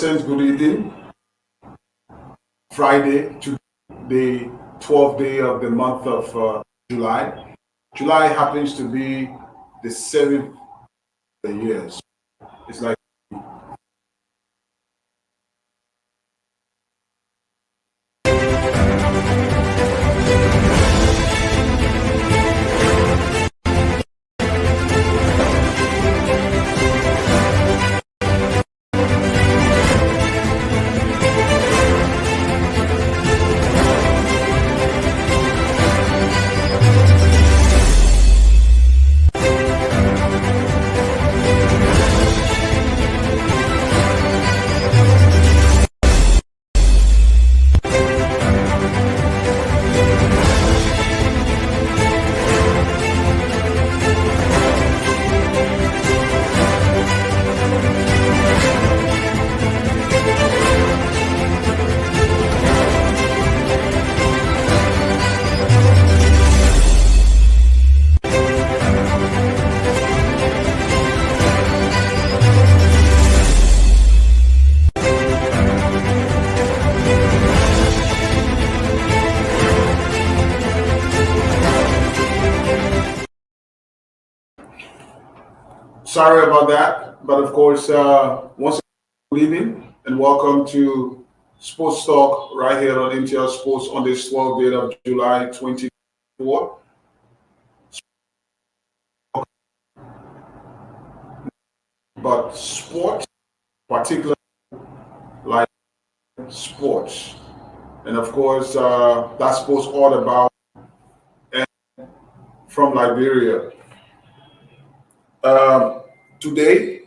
pleasant good evening. Friday, to the 12th day of the month of July. July happens to be the 7th of the year. So it's like sorry about that, but of course, once again, good evening and welcome to Sports Talk right here on MTL Sports on this 12th day of July 2024. But sports, particularly like sports, and of course, that's sports all about and from Liberia. Today,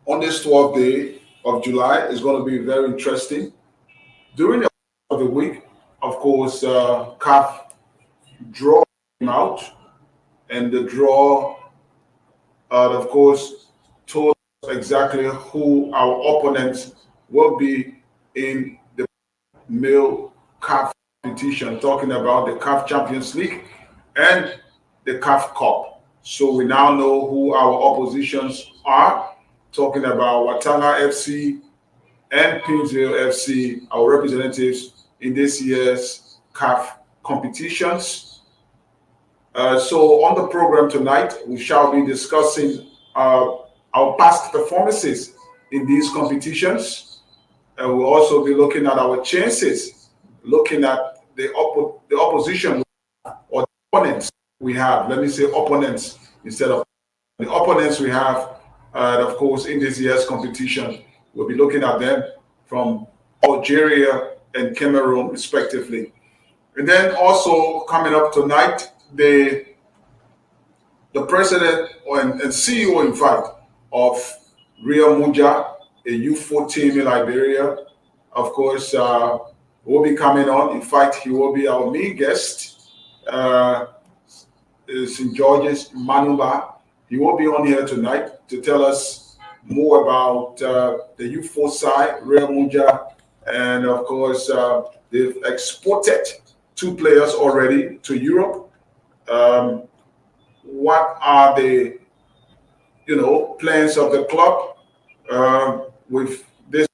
on this 12th day of July, is going to be very interesting. During the of the week, of course, CAF draw came out, and the draw, of course, told us exactly who our opponents will be in the male CAF competition, talking about the CAF Champions League and the CAF Cup. So we now know who our oppositions are, talking about Watana FC and Pinsville FC, our representatives in this year's CAF competitions. So on the program tonight, we shall be discussing our past performances in these competitions. And we'll also be looking at our chances, looking at the opposition or the opponents we have. Let me say opponents instead of the opponents we have, of course, in this year's competition. We'll be looking at them from Algeria and Cameroon, respectively. And then also coming up tonight, the president and CEO, in fact, of Real Muja, a U4 team in Liberia, of course, will be coming on. In fact, he will be our main guest. St. George's Manuba. He will be on here tonight to tell us more about the U4 side, Real Muja, and of course, they've exported 2 players already to Europe. What are the plans of the club with this?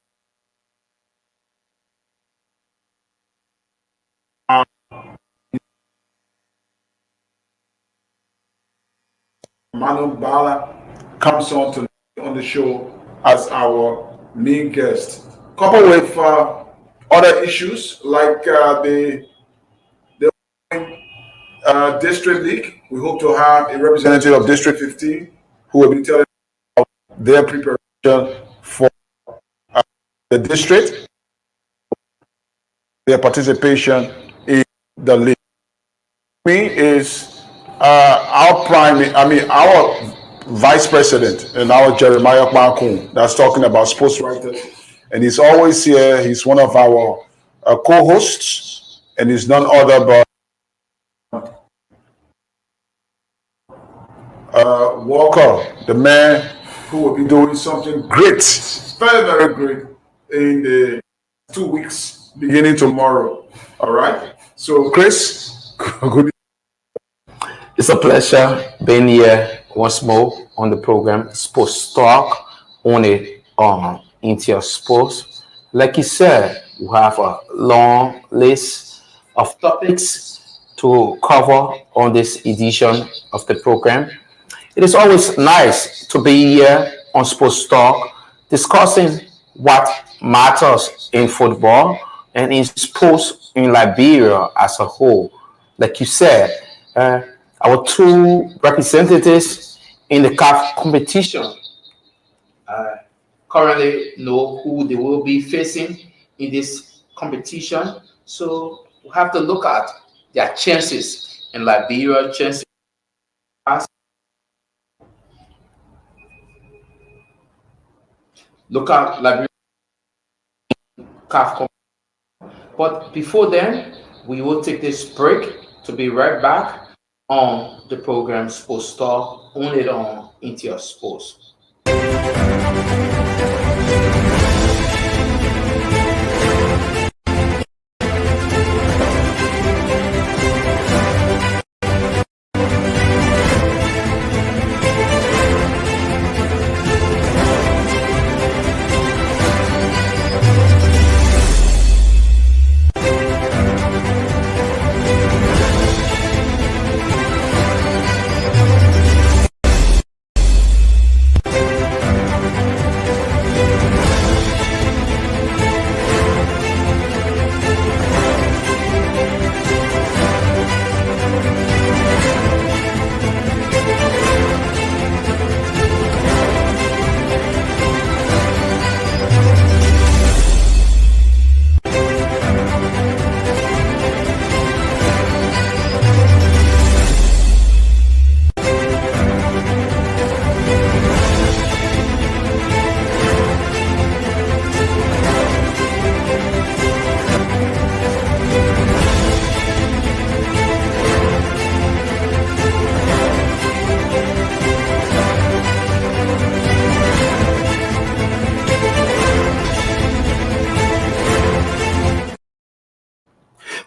Manu Bala comes on the show as our main guest, coupled with other issues like the District League. We hope to have a representative of District 15 who will be telling about their preparation for the district, their participation in the league. Me is our vice president and our Jeremiah Bankun that's talking about sports writers, and he's always here. He's one of our co-hosts, and he's none other but Walker, the man who will be doing something great, very, very great in the 2 weeks beginning tomorrow. All right. So, Chris, good. It's a pleasure being here once more on the program Sports Talk on the into your sports. Like you said, we have a long list of topics to cover on this edition of the program. It is always nice to be here on Sports Talk discussing what matters in football and in sports in Liberia as a whole. Like you said, uh, our two representatives in the CAF competition currently know who they will be facing in this competition. So we have to look at their chances in Liberia, chances look at Liberia CAF. But before then, we will take this break to be right back on the program Sports Talk, only on Into Your Sports.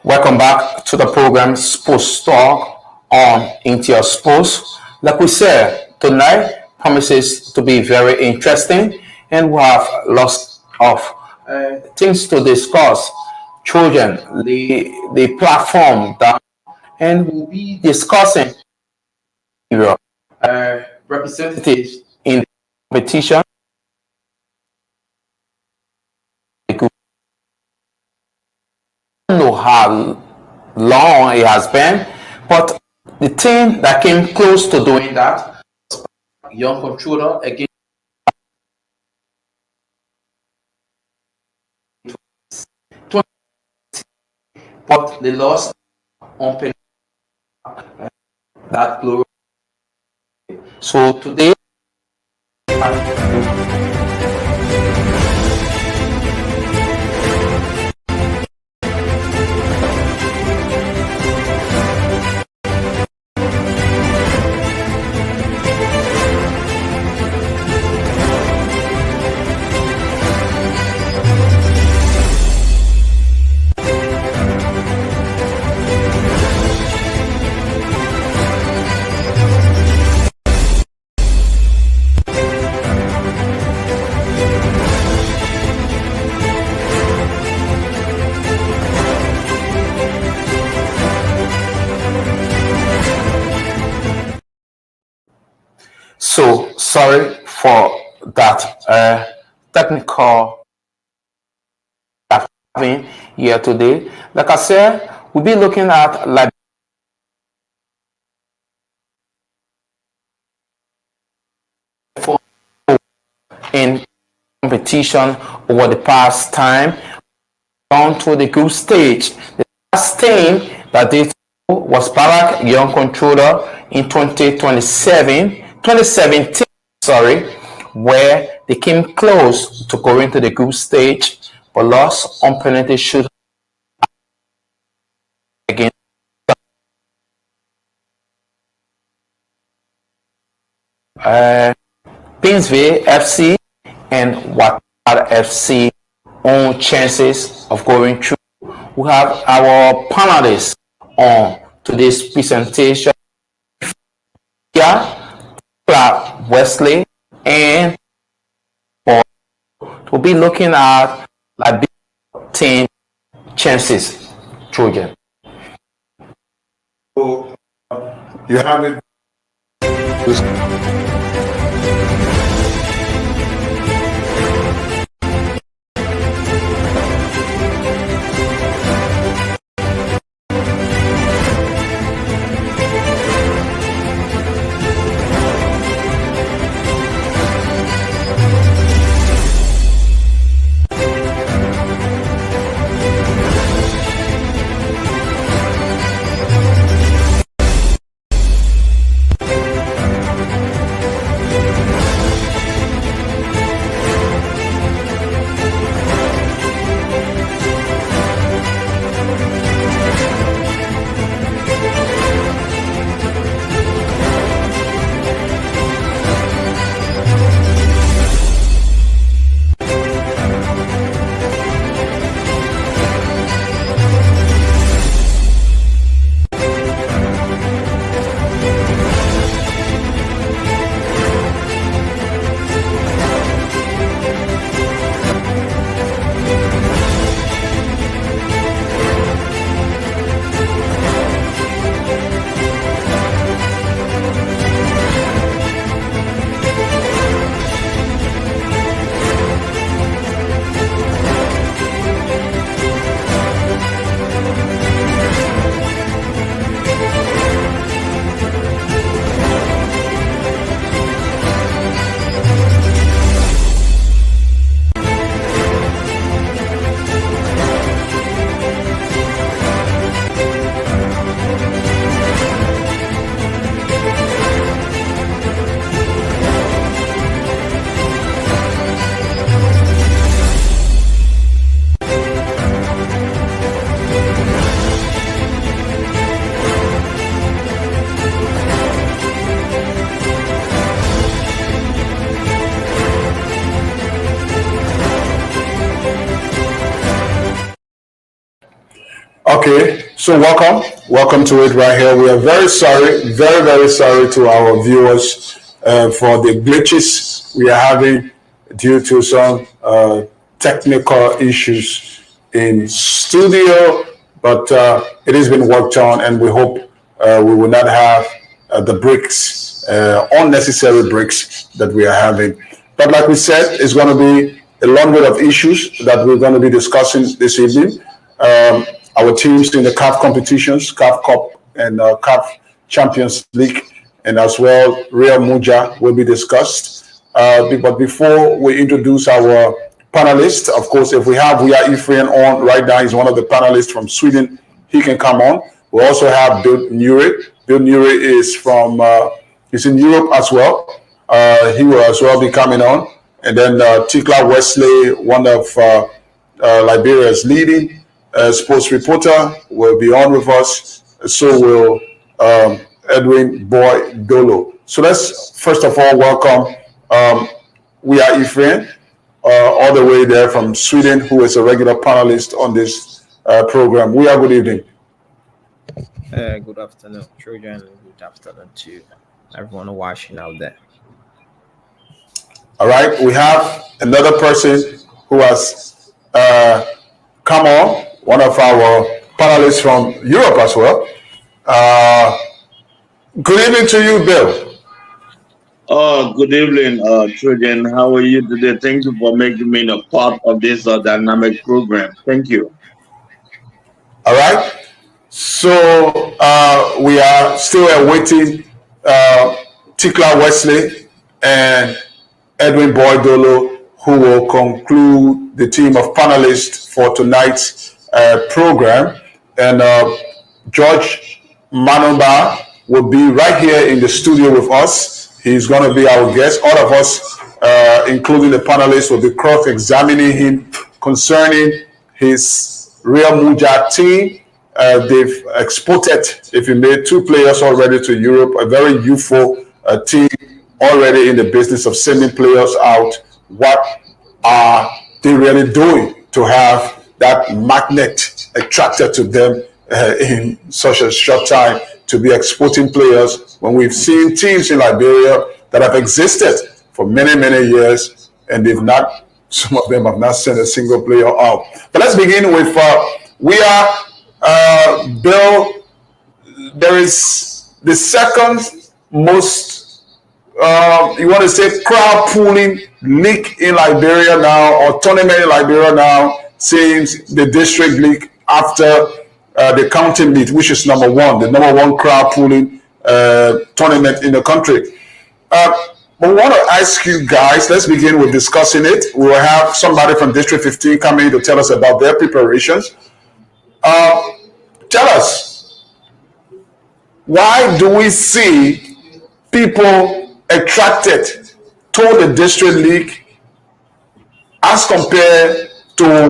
Welcome back to the program Sports Talk on Into Your Sports. Like we said, tonight promises to be very interesting, and we have lots of things to discuss. Children, the platform that, and we'll be discussing representatives in the competition. I don't know how long it has been, but the team that came close to doing that, Young Controller again, but they lost on penalty that glory. So today, so sorry for that technical having here today. Like I said, we'll be looking at like in competition over the past time down to the group stage. The last team that did was Barak Young Controller in 2017, sorry, where they came close to going to the group stage but lost on penalty shoot against Pinsville FC and Watar FC own chances of going through. We have our panelists on today's presentation here, Wesley and Paul, to we'll be looking at Liberia team chances, Trojan. So, you have it. Okay, so welcome to it right here. We are very sorry, very sorry to our viewers for the glitches we are having due to some technical issues in studio, but it has been worked on, and we hope we will not have the breaks, unnecessary breaks that we are having. But like we said, it's going to be a long list of issues that we're going to be discussing this evening. Our teams in the CAF competitions, CAF Cup and CAF Champions League, and as well Real Muja will be discussed. But before we introduce our panelists, of course, if we have Weah Ephraim on right now, he's one of the panelists from Sweden. He can come on. We also have Bill Nuri. Bill Nuri is from, he's in Europe as well. He will as well be coming on. And then Tikla Wesley, one of Liberia's leading sports reporter, will be on with us. So will Edwin Boy Dolo. So let's first of all welcome Weah Ephraim, all the way there from Sweden, who is a regular panelist on this program. Weah, good evening. Good afternoon, Trojan. Good afternoon to everyone watching out there. All right, we have another person who has come on, one of our panelists from Europe as well. Good evening to you, Bill. Oh, good evening, Trojan. How are you today? Thank you for making me a part of this dynamic program. Thank you. All right. So we are still awaiting Tikla Wesley and Edwin Boydolo, who will conclude the team of panelists for tonight's program. And George Manumba will be right here in the studio with us. He's going to be our guest. All of us, including the panelists, will be cross-examining him concerning his Real Muja team. They've exported, if you may, 2 players already to Europe, a very youthful team already in the business of sending players out. What are they really doing to have that magnet attracted to them in such a short time to be exporting players when we've seen teams in Liberia that have existed for many years and they've not Some of them have not sent a single player out. But let's begin with we are Bill. There is the second most you want to say crowd pooling league in Liberia now, or tournament in Liberia now, since the district league after the county league, which is number one, the number one crowd pooling tournament in the country. But we want to ask you guys, let's begin with discussing it. We will have somebody from District 15 coming to tell us about their preparations. Tell us, why do we see people attracted to the District League as compared to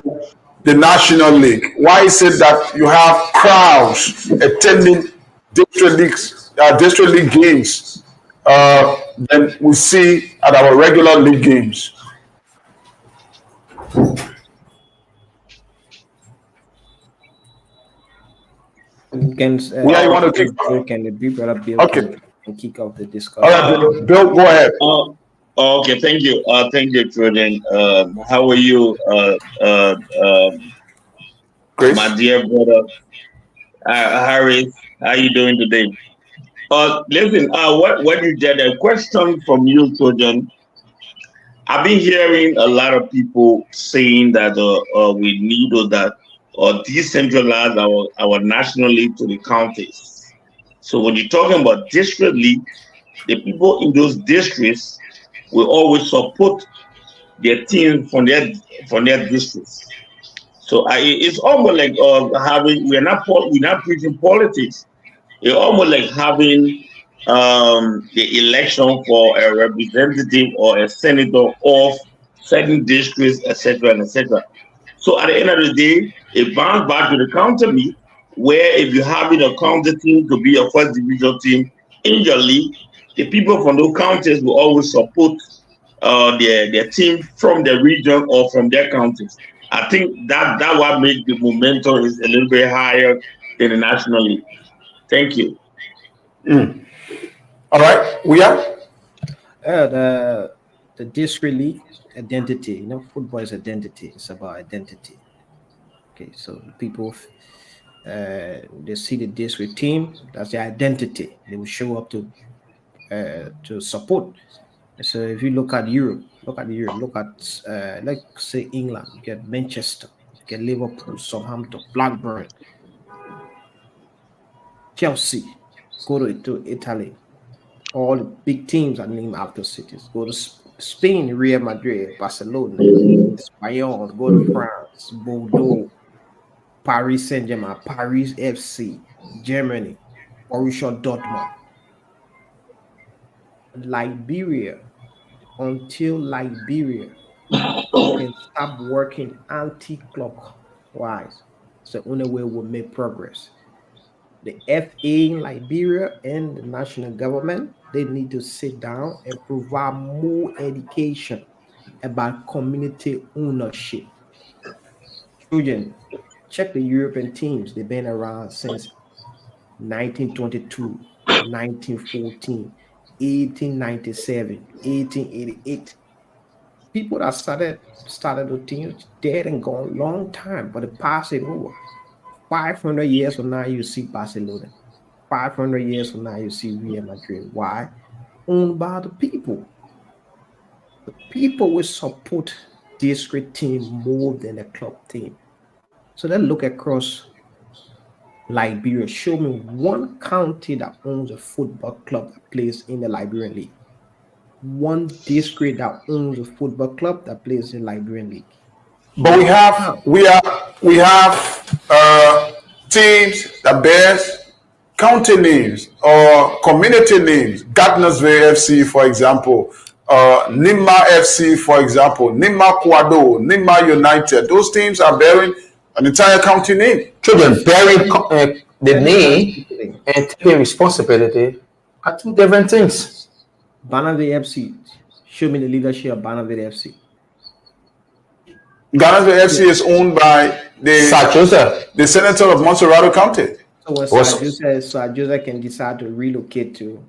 the National League? Why is it that you have crowds attending District League games than we see at our regular league games? Can Yeah, you want to kick off? Can the big brother Bill Okay. can kick off the All discussion? right, Bill, go ahead. Okay, thank you. Thank you, Trojan. How are you, Grace? my dear brother Harris? How are you doing today? Listen, what you did, a question from you, Trojan. I've been hearing a lot of people saying that we need or decentralize our national league to the counties. So when you're talking about district league, the people in those districts will always support their team from their districts. So it's almost like we're not preaching politics. It's almost like having the election for a representative or a senator of certain districts, etc., and etc. So at the end of the day, it bounds back to the county league, where if you're having a county team to be a first division team in your league, the people from those counties will always support their team from the region or from their counties. I think that what makes the momentum is a little bit higher than the national league. Thank you. All right, we are. The district league identity. Football is identity. It's about identity. Okay, so people they see the district team, that's their identity. They will show up to support. So if you look at Europe, look at let's say England, you get Manchester, you get Liverpool, Southampton, Blackburn, Chelsea, go to Italy. All the big teams are named after cities. Go to Spain, Real Madrid, Barcelona, Espanyol, go to France, Bordeaux, Paris Saint-Germain, Paris FC, Germany, Borussia Dortmund. Liberia, until Liberia can stop working anti-clockwise, it's the only way we'll make progress. The FA in Liberia and the national government, they need to sit down and provide more education about community ownership. Children, check the European teams. They've been around since 1922, 1914, 1897, 1888. People that started the teams dead and gone long time, but it passed it over. 500 years from now, you see Barcelona. 500 years from now, you see Real Madrid. Why? Owned by the people. The people will support district team more than a club team. So let's look across Liberia. Show me one county that owns a football club that plays in the Liberian League. One district that owns a football club that plays in the Liberian League. But we have teams that bears county names or community names. Gardnersville FC, for example, Nima FC, for example, Nima Kwado, Nima United. Those teams are bearing an entire county name. Children bearing the name and taking responsibility are two different things. Barnaville FC. Show me the leadership of Barnaville FC. Gardnersville FC is owned by the senator of Montserrado County. So when Sir Joseph can decide to relocate to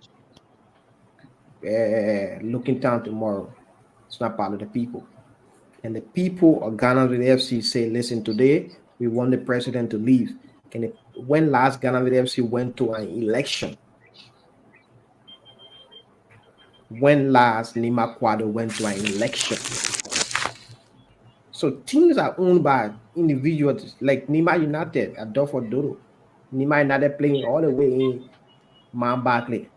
Looking Town tomorrow, it's not part of the people. and the people of Ghana with FC say, listen, today we want the president to leave. When last Ghana with FC went to an election? When last Nima Quadro went to an election? So teams are owned by individuals like Nima United, Adolfo Dodo. Nima United playing all the way in Ma Barkley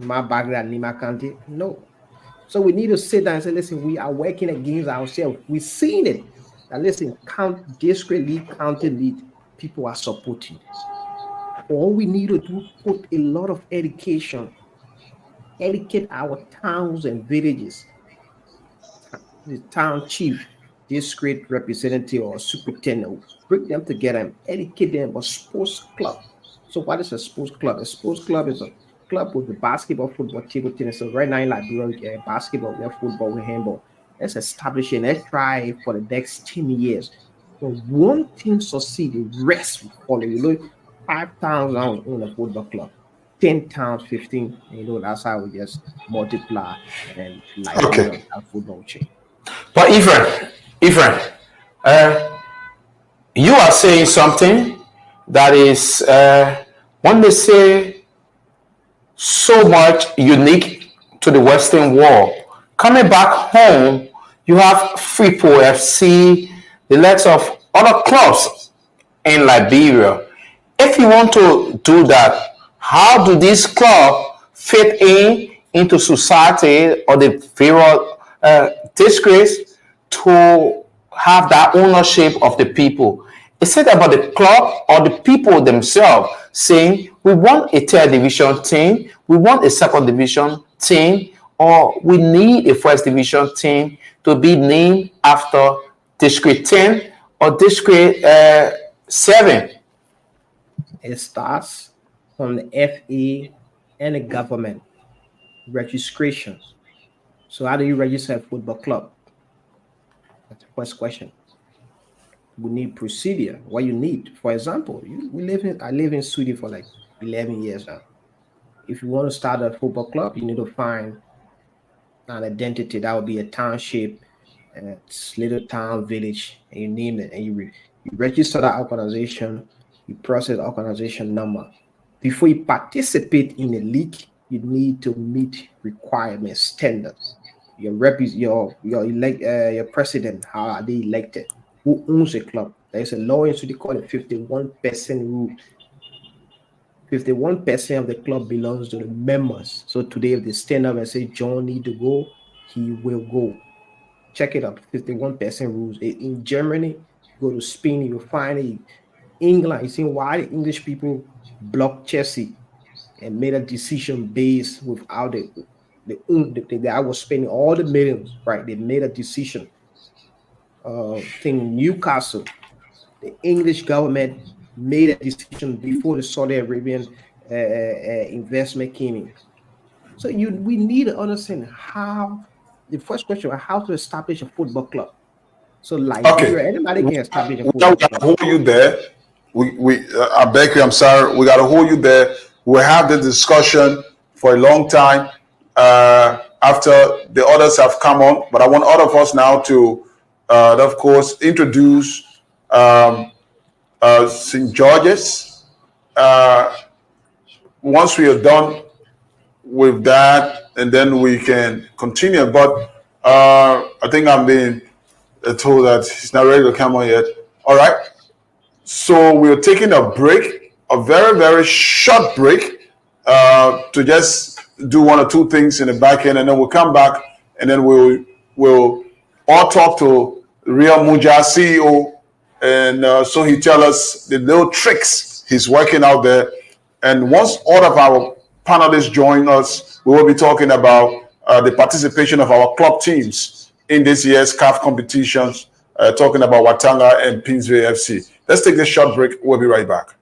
and Nima Kante. No. So we need to sit down and say, listen, we are working against ourselves. We've seen it. Now listen, district league, county league, people are supporting this. All we need to do, put a lot of education, educate our towns and villages, the town chief, district representative or superintendent, bring them together and educate them about sports club. So what is a sports club? A sports club is a club with the basketball, football, table tennis. So right now in Liberia, we get basketball, we have football, we have handball. Let's establish it. Let's try it for the next 10 years. When one team succeed, the rest will follow. You look, 5 towns now own a football club, 10 towns, 15. You know, that's how we just multiply and like our football chain. But Ephraim, you are saying something that is, when they say so much unique to the Western world. Coming back home, you have Freeport FC, the likes of other clubs in Liberia. If you want to do that, how do these clubs fit into society or the various districts to have that ownership of the people? Is it about the club or the people themselves saying, we want a third division team, we want a second division team, or we need a first division team to be named after District 10 or District 7? It starts from the FA and the government registrations. So how do you register a football club? That's the first question. We need procedure. What you need, for example, I live in Sweden for like 11 years now. If you want to start a football club, you need to find an identity. That would be a township, little town, village, and you name it, and you register that organization. You process organization number. Before you participate in the league, you need to meet requirements, standards. Your president, how are they elected? Who owns the club? There's a law in Sweden called the 51% rule. 51% of the club belongs to the members. So today, if they stand up and say John need to go, he will go. Check it out. 51% rules. In Germany, go to Spain, you'll find it. England, you see why the English people blocked Chelsea and made a decision based without I was spending all the millions, right? They made a decision. Newcastle, the English government made a decision before the Saudi Arabian investment came in. So we need to understand how. The first question: how to establish a football club. So, like, anybody can establish a football club. Hold you there. I beg you, I'm sorry. We got to hold you there. We'll have the discussion for a long time after the others have come on. But I want all of us now to, of course, introduce St. George's. Once we are done with that, and then we can continue. But I think I'm being told that he's not ready to come on yet. All right. So we're taking a break, a very, very short break, to just do one or two things in the back end, and then we'll come back, and then we'll all talk to Real Muja CEO, and so he tell us the little tricks he's working out there. And once all of our panelists join us, we will be talking about the participation of our club teams in this year's CAF competitions, talking about Watanga and Pinsville FC. Let's take this short break. We'll be right back.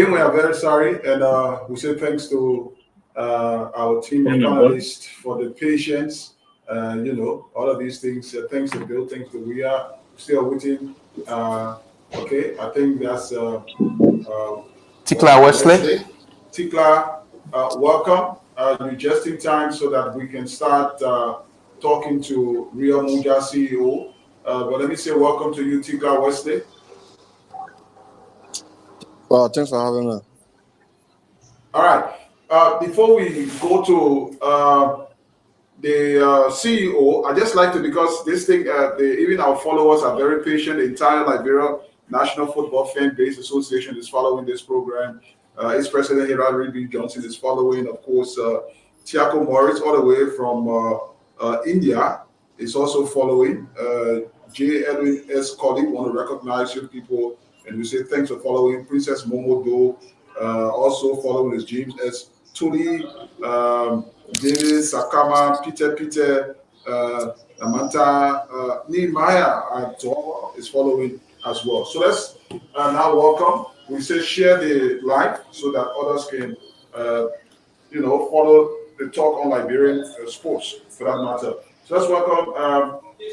Again, we are very sorry, and we say thanks to our team of panelists for the patience. All of these things. Thanks to Bill, thanks to we are still waiting. Okay, I think that's Tikla Wesley. Tikla, welcome. You're just in time so that we can start talking to Rio Munja CEO. But let me say welcome to you, Tikla Wesley. Well, thanks for having me. All right. Before we go to the CEO, I just like to, because this thing, even our followers are very patient. The entire Liberia National Football Fan Base Association is following this program. Its president, Hillary B. Johnson, is following. Of course, Tiako Morris, all the way from India, is also following. J. Edwin S. Colleague want to recognize you people, and we say thanks for following. Princess Momodo, also following is James S. Tuli, David Sakama, Peter, Amanta, Nehemiah is following as well. So let's now welcome. We say share the live so that others can, follow the talk on Liberian sports for that matter. So let's welcome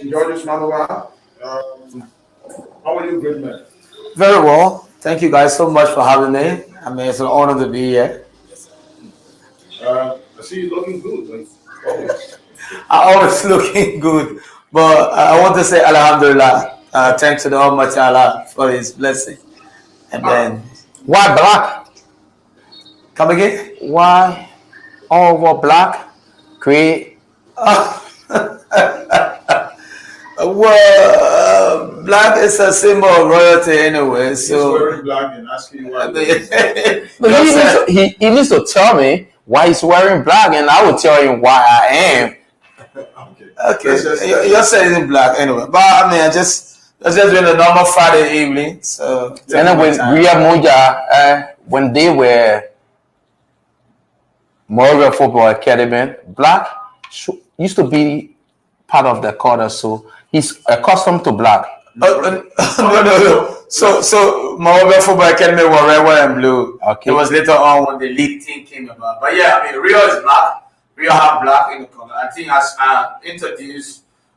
Georges Manoa. How are you, great man? Very well. Thank you guys so much for having me. I mean, it's an honor to be here. I see you looking good. Like, always. I always looking good, but I want to say Alhamdulillah. Thanks to the Almighty Allah for His blessing. And then, Why black? come again? Why all over black? Create. Well, black is a symbol of royalty anyway. He's So wearing black and asking why. But he needs to tell me why he's wearing black, and I will tell him why I am. okay, you're saying black anyway. But I mean, it's just been a normal Friday evening. So And then with Ria Moja, when they were Moravia Football Academy, black used to be part of the quarter, so he's accustomed to black. No. So Moravia Football Academy were red, white, and blue. Okay. It was later on when the league team came about. But yeah, I mean, Rio is black. Rio have black in the color. I think as I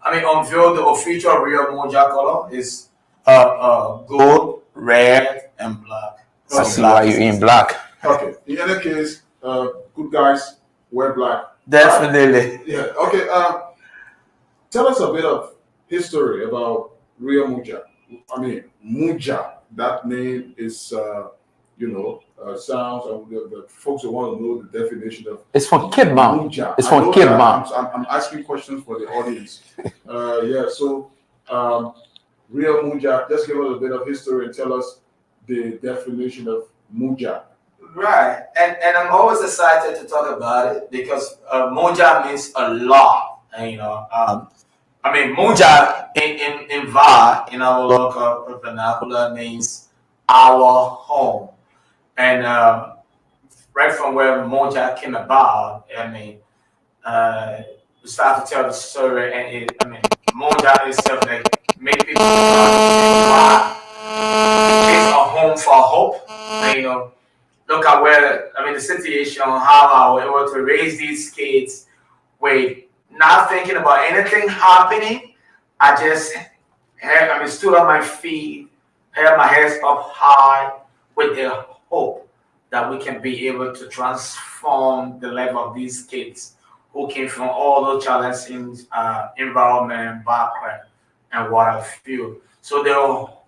unveiled the official Rio Moja color is gold, red, and black. I see why you're in black. Okay. In any case, good guys wear black. Definitely. Yeah. Okay. Tell us a bit of history about Rio Muja. I mean, Muja. That name is, sounds. The folks who want to know the definition of. It's from Kidman. Muja. It's I from know Kidman. that. I'm asking questions for the audience. So, Rio Muja. Just give us a bit of history and tell us the definition of Muja. Right. And I'm always excited to talk about it because Moja means a law. And, Moja in Va, in our local vernacular, means our home. And right from where Moja came about, we start to tell the story, and Moja itself, make people understand why it's a home for hope. And, look at where, the situation, how I was able to raise these kids with not thinking about anything happening. I just stood on my feet, held my head up high with the hope that we can be able to transform the life of these kids who came from all those challenging environment, background, and what I feel. So their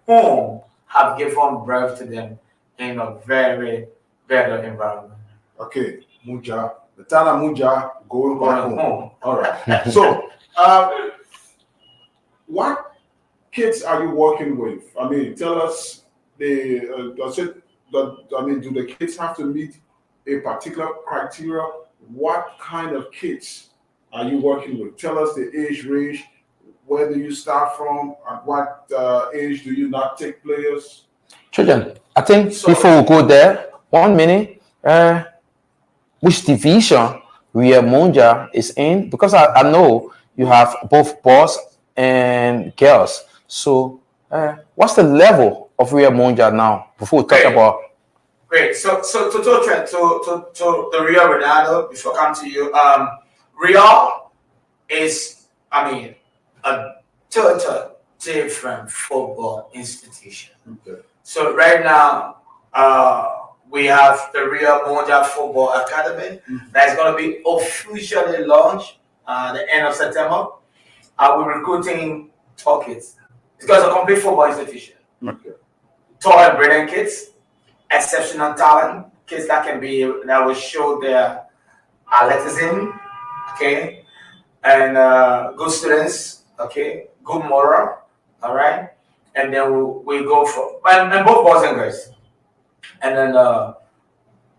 home have given birth to them in a very better environment. Okay, Muja. The Tana Muja going back home. All right. So, what kids are you working with? Tell us. Do the kids have to meet a particular criteria? What kind of kids are you working with? Tell us the age range. Where do you start from? At what age do you not take players? Children, I think before we go there, 1 minute, which division Ria Monja is in? Because I know you have both boys and girls. So what's the level of Ria Monja now? Before we talk about Great. So to the Rio Ronaldo, before I come to you, Rio is, I mean, a total different football institution. Okay. So right now, we have the Rio Monja Football Academy that is going to be officially launched the end of September. We're recruiting tall kids. It's a complete football institution. Okay. Tall and brilliant kids, exceptional talent, kids that will show their athleticism, okay, and good students, okay, good moral, all right, and then we go for and both boys and girls, and then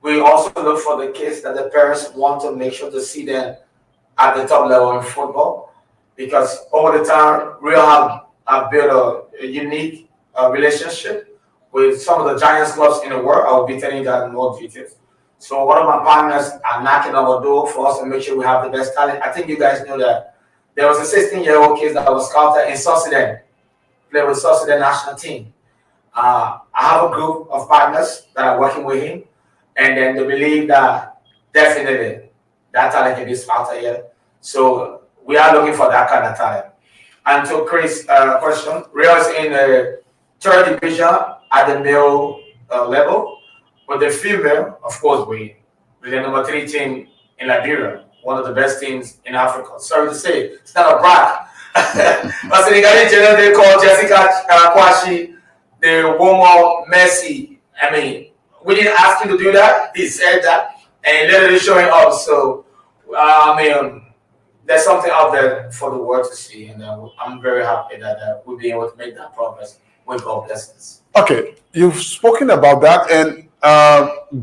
we also look for the kids that the parents want to make sure to see them at the top level in football, because over the time we have built a unique relationship with some of the giant clubs in the world. I will be telling you that in more details. So one of my partners are knocking on our door for us to make sure we have the best talent. I think you guys know that there was a 16-year-old kid that was scouted in South Sudan, played with South Sudan national team. I have a group of partners that are working with him, and then they believe that definitely that talent can be scouted here. So we are looking for that kind of talent. And to Chris' question, Rio is in the third division at the male level. But the female, of course, we're the number 3 team in Liberia, one of the best teams in Africa. Sorry to say, it's not a brag. But Senegalese general, they call Jessica Kwashi the woman Messi. I mean, we didn't ask him to do that. He said that, and literally showing up. So, I mean, there's something out there for the world to see, and I'm very happy that we'll be able to make that progress with God blessings. Okay, you've spoken about that, and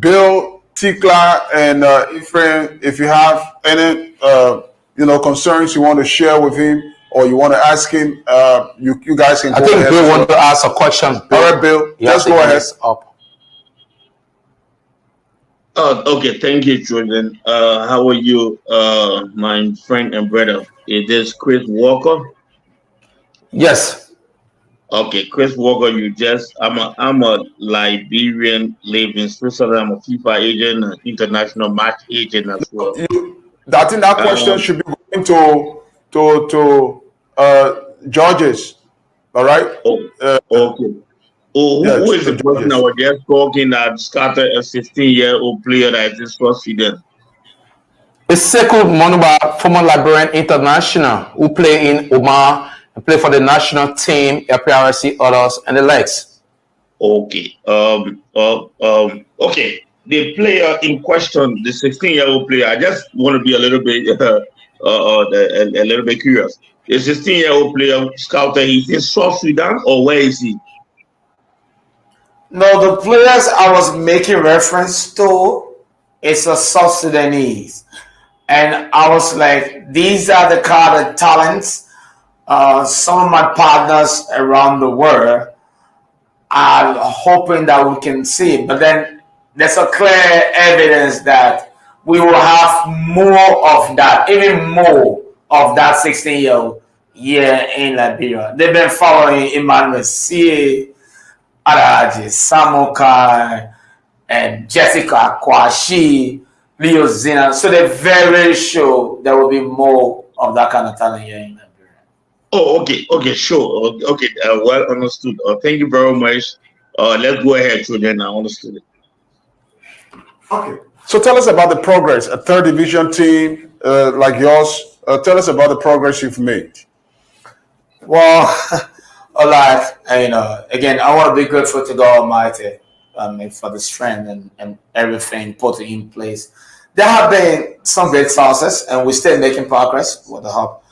Bill, Tikla, and Ephraim, if you have any concerns you want to share with him or you want to ask him, you guys can. I think Bill wanted to ask a question. All right, Bill, let's go ahead. Up. Okay, thank you, Jordan. How are you, my friend and brother? Is this Chris Walker? Yes. Okay, Chris Walker, I'm a Liberian, live in Switzerland. I'm a FIFA agent, an international match agent as well. I think that question should be going to Georges. All right. Okay. Who is the person that was just talking that scattered a 16-year-old player that is for Sweden? It's Sekou Monuba, former Liberian international, who play in Oman and play for the national team, FPRC, others, and the likes. Okay. Okay. The player in question, the 16-year-old player, I just want to be a little bit curious. The 16-year-old player scouted, he's in South Sudan, or where is he? No, the players I was making reference to is a South Sudanese. And I was like, these are the kind of talents some of my partners around the world are hoping that we can see. But then there's a clear evidence that we will have more of that, even more of that 16-year-old here in Liberia. They've been following Emmanuel C. Adaji, Samukai, and Jessica Kwashi, Leo Zina. So they're very sure there will be more of that kind of talent here in Liberia. Oh, okay, sure. Okay, well understood. Thank you very much. Let's go ahead, children. I understood it. Okay. So tell us about the progress. A third division team like yours. Tell us about the progress you've made. Well, a lot. Again, I want to be grateful to God Almighty for the strength and everything put in place. There have been some great success, and we're still making progress with the help.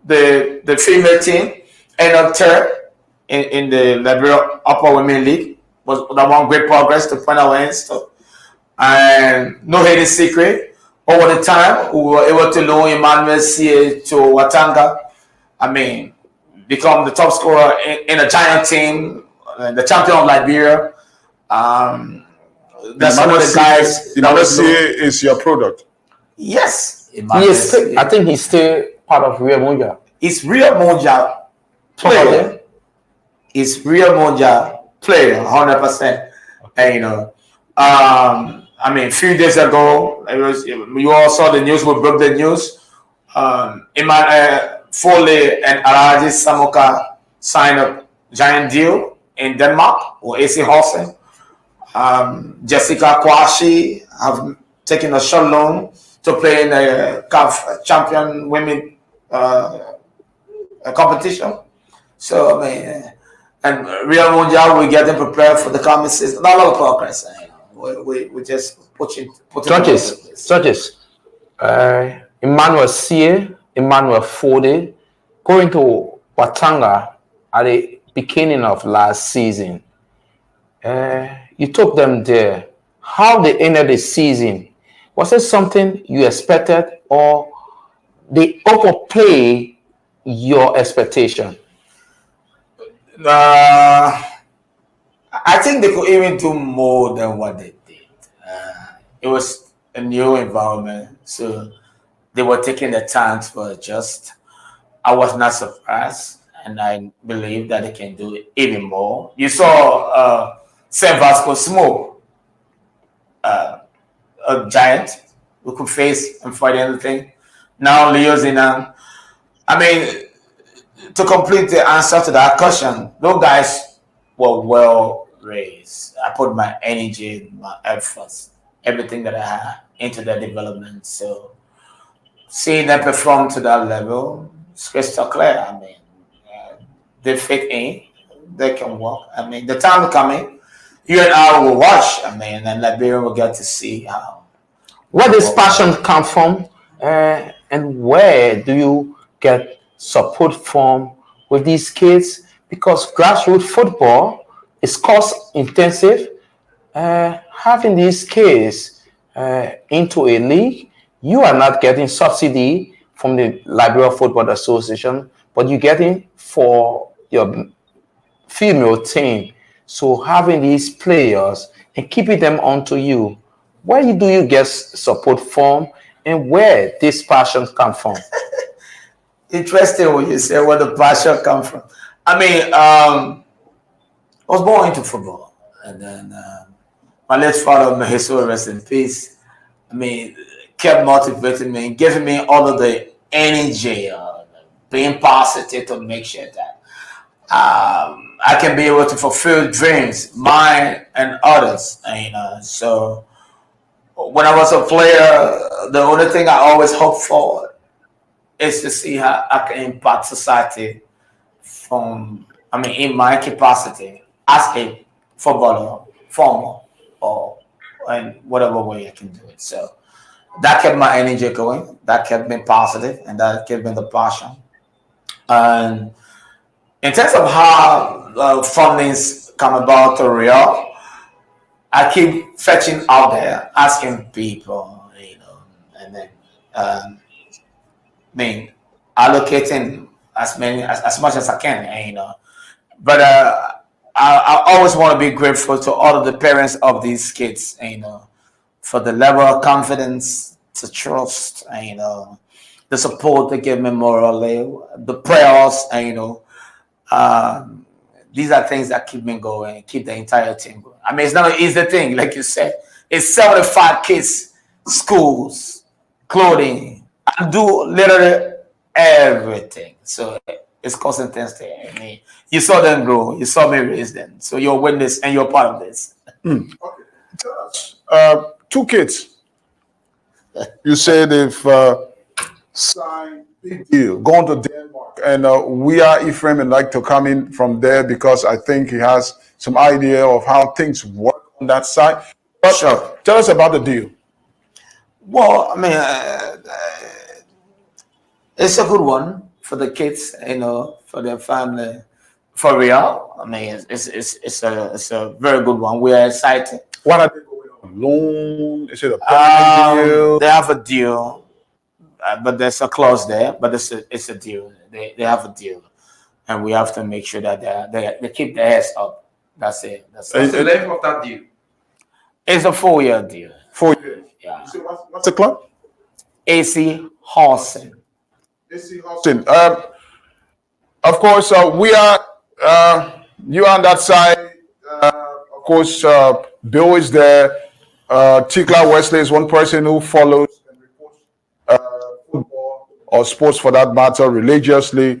The female team ended third in the Liberia Upper Women League was that one great progress to point our ends to. And no hidden secret. Over the time, we were able to loan Emmanuel C. to Watanga. Become the top scorer in a giant team, the champion of Liberia. That's some of the guys. Emmanuel C. is your product. Yes. I think he's still part of Rio Monja. It's Rio Monja player. It's Rio Monja player, 100%. And, you know, I mean, a few days ago, you all saw the news. We broke the news. Foley and Alaji Samuka signed a giant deal in Denmark with AC Housing. Jessica Kwashi have taken a short loan to play in the CAF Champion Women competition. So, I mean, and Real Mundial, we're getting prepared for the coming season. Not a lot of progress. We just put it Judges, Emmanuel Sie, Emmanuel Fode, going to Watanga at the beginning of last season. You took them there. How they ended the season? Was it something you expected, or they overplay your expectation? I think they could even do more than what they did. It was a new environment, so they were taking the time to adjust. I was not surprised, and I believe that they can do it even more. You saw San Vasco Smo, a giant who could face and fight anything. Now Leo Zinan. I mean, to complete the answer to that question, those guys were well raised. I put my energy, my efforts, everything that I had into their development. So seeing them perform to that level, it's crystal clear. I mean, they fit in, they can work. I mean, the time is coming. You and I will watch. I mean, and Liberia will get to see how. Where does passion come from, and where do you get support from with these kids? Because grassroots football is cost intensive. Having these kids into a league, you are not getting subsidy from the Liberia Football Association, but you're getting for your female team. So having these players and keeping them onto you, where do you get support from, and where this passion come from? Interesting when you say where the passion come from. I mean, I was born into football, and then my late father, may his soul rest in peace, I mean, kept motivating me, giving me all of the energy, being positive to make sure that I can be able to fulfill dreams, mine and others. And so when I was a player, the only thing I always hoped for is to see how I can impact society from, I mean, in my capacity as a footballer, former, or in whatever way I can do it. So that kept my energy going. That kept me positive, and that kept me the passion. And in terms of how fundings come about to Real, I keep fetching out there, asking people, and then I mean, allocating as much as I can, But I always want to be grateful to all of the parents of these kids, for the level of confidence, the trust, the support they give me morally, the prayers, these are things that keep me going, keep the entire team going. I mean, it's not an easy thing, like you said. It's 75 kids, schools, clothing. I do literally everything. So it's cost intensity. I mean, you saw them grow, you saw me raise them. So you're a witness and you're part of this. Okay. Tell us, 2 kids. You say they've signed big deal, gone to Denmark, and we are Ephraim and like to come in from there because I think he has some idea of how things work on that side. But Sure. Tell us about the deal. Well, I mean, it's a good one for the kids, for their family, for Real. I mean, it's a very good one. We are excited. What are they going on? Loan? Is it a permanent deal? They have a deal, but there's a clause there. But it's a deal. They have a deal, and we have to make sure that they keep their heads up. That's it. What's the length of that deal? It's a 4-year deal. 4 years. Yeah. So what's the club? AC Housing. AC Housing. Of course, we are you on that side. course, Bill is there. Tikla Wesley is one person who follows and reports football or sports for that matter religiously.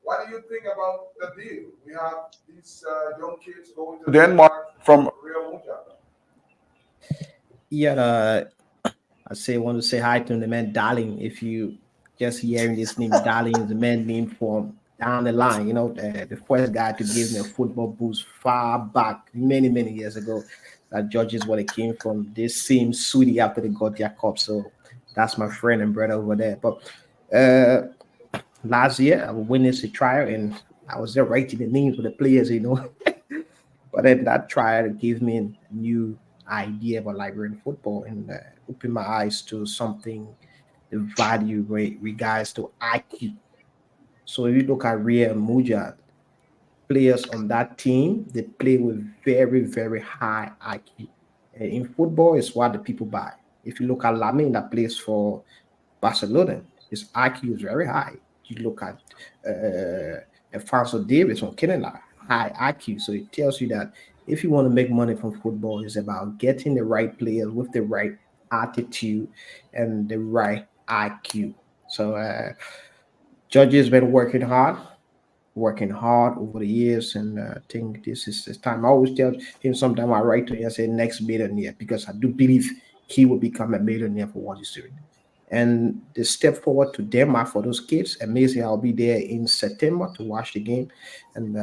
What do you think about the deal? We have these young kids going to Denmark from Real Mucha. Yeah, want to say hi to the man Darling. If you just hearing this name, Darling is the man name from down the line. The first guy to give me a football boost far back, many years ago. That judges where they came from. This same sweetie after they got their cup. So that's my friend and brother over there. But last year I witnessed a trial and I was there writing the names of the players. But then that trial gave me a new idea about Liberian football and opened my eyes to something, the value regards to IQ. So if you look at Real Muja, players on that team, they play with very high IQ. And in football, it's what the people buy. If you look at Lamine that plays for Barcelona, his IQ is very high. You look at Alfonso Davis from Canada, high IQ. So it tells you that if you want to make money from football, it's about getting the right players with the right attitude and the right IQ. So Judge's been working hard over the years, and I think this is his time. I always tell him sometime I write to him and say next millionaire, because I do believe he will become a millionaire for what he's doing. And the step forward to Denmark for those kids, amazing. I'll be there in September to watch the game. And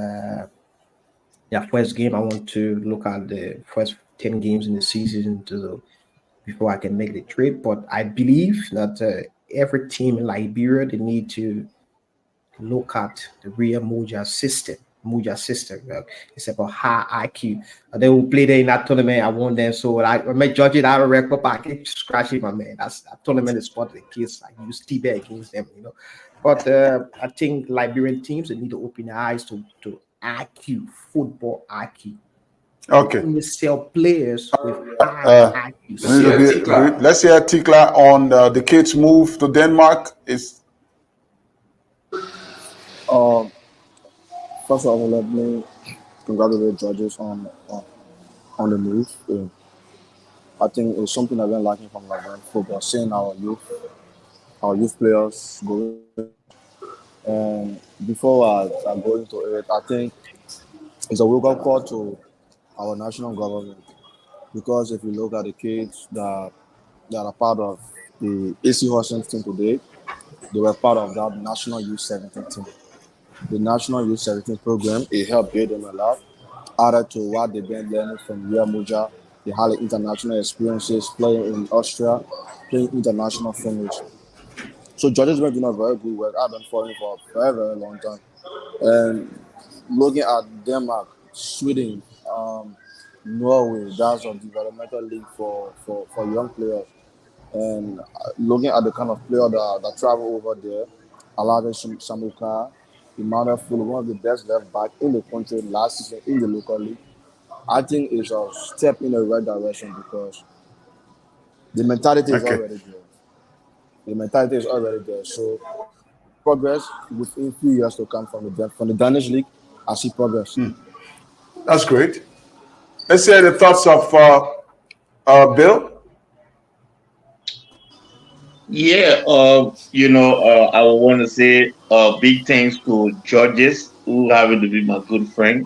first game, I want to look at the first 10 games in the season before I can make the trip. But I believe that every team in Liberia, they need to look at the Real Muja system. It's about high IQ. They will play there in that tournament. I won them, so I met Georgia out of record, but I keep scratching my man. That tournament is for the kids. I use T-Bear against them, But I think Liberian teams, they need to open their eyes to IQ, football IQ. Okay. We sell players with high IQ. Let's hear Tikla on the kids' move to Denmark. First of all, let me congratulate judges on the move. I think it's something I've been lacking from Liberian football, seeing our youth players go. And before I go into it, I think it's a wake-up call to our national government, because if you look at the kids that are part of the AC Horsens team today, they were part of that national U17 team. The national U17 program, it helped build them a lot, added to what they've been learning from Real Muja. They had international experiences playing in Austria, playing international friendlies. So Georgia's been doing a very good work. I've been following for a very long time. And looking at Denmark, Sweden, Norway, that's a developmental league for young players. And looking at the kind of player that travel over there, Alade Samuka, Emmanuel Full, one of the best left back in the country last season in the local league. I think it's a step in the right direction, because the mentality is already there. The mentality is already there. So progress within a few years to come from the Danish league. I see progress. That's great. Let's hear the thoughts of Bill. Yeah, I would want to say big thanks to Georges, who happen to be my good friend.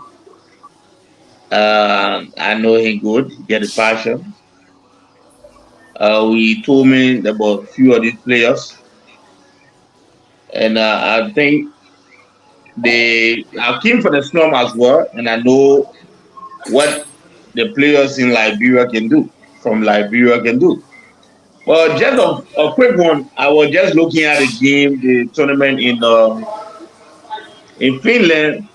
I know him good, he get the passion. We told me about a few of these players, and I think I came from the slum as well, and I know what the players in Liberia can do, Well, just a quick one. I was just looking at the tournament in Finland.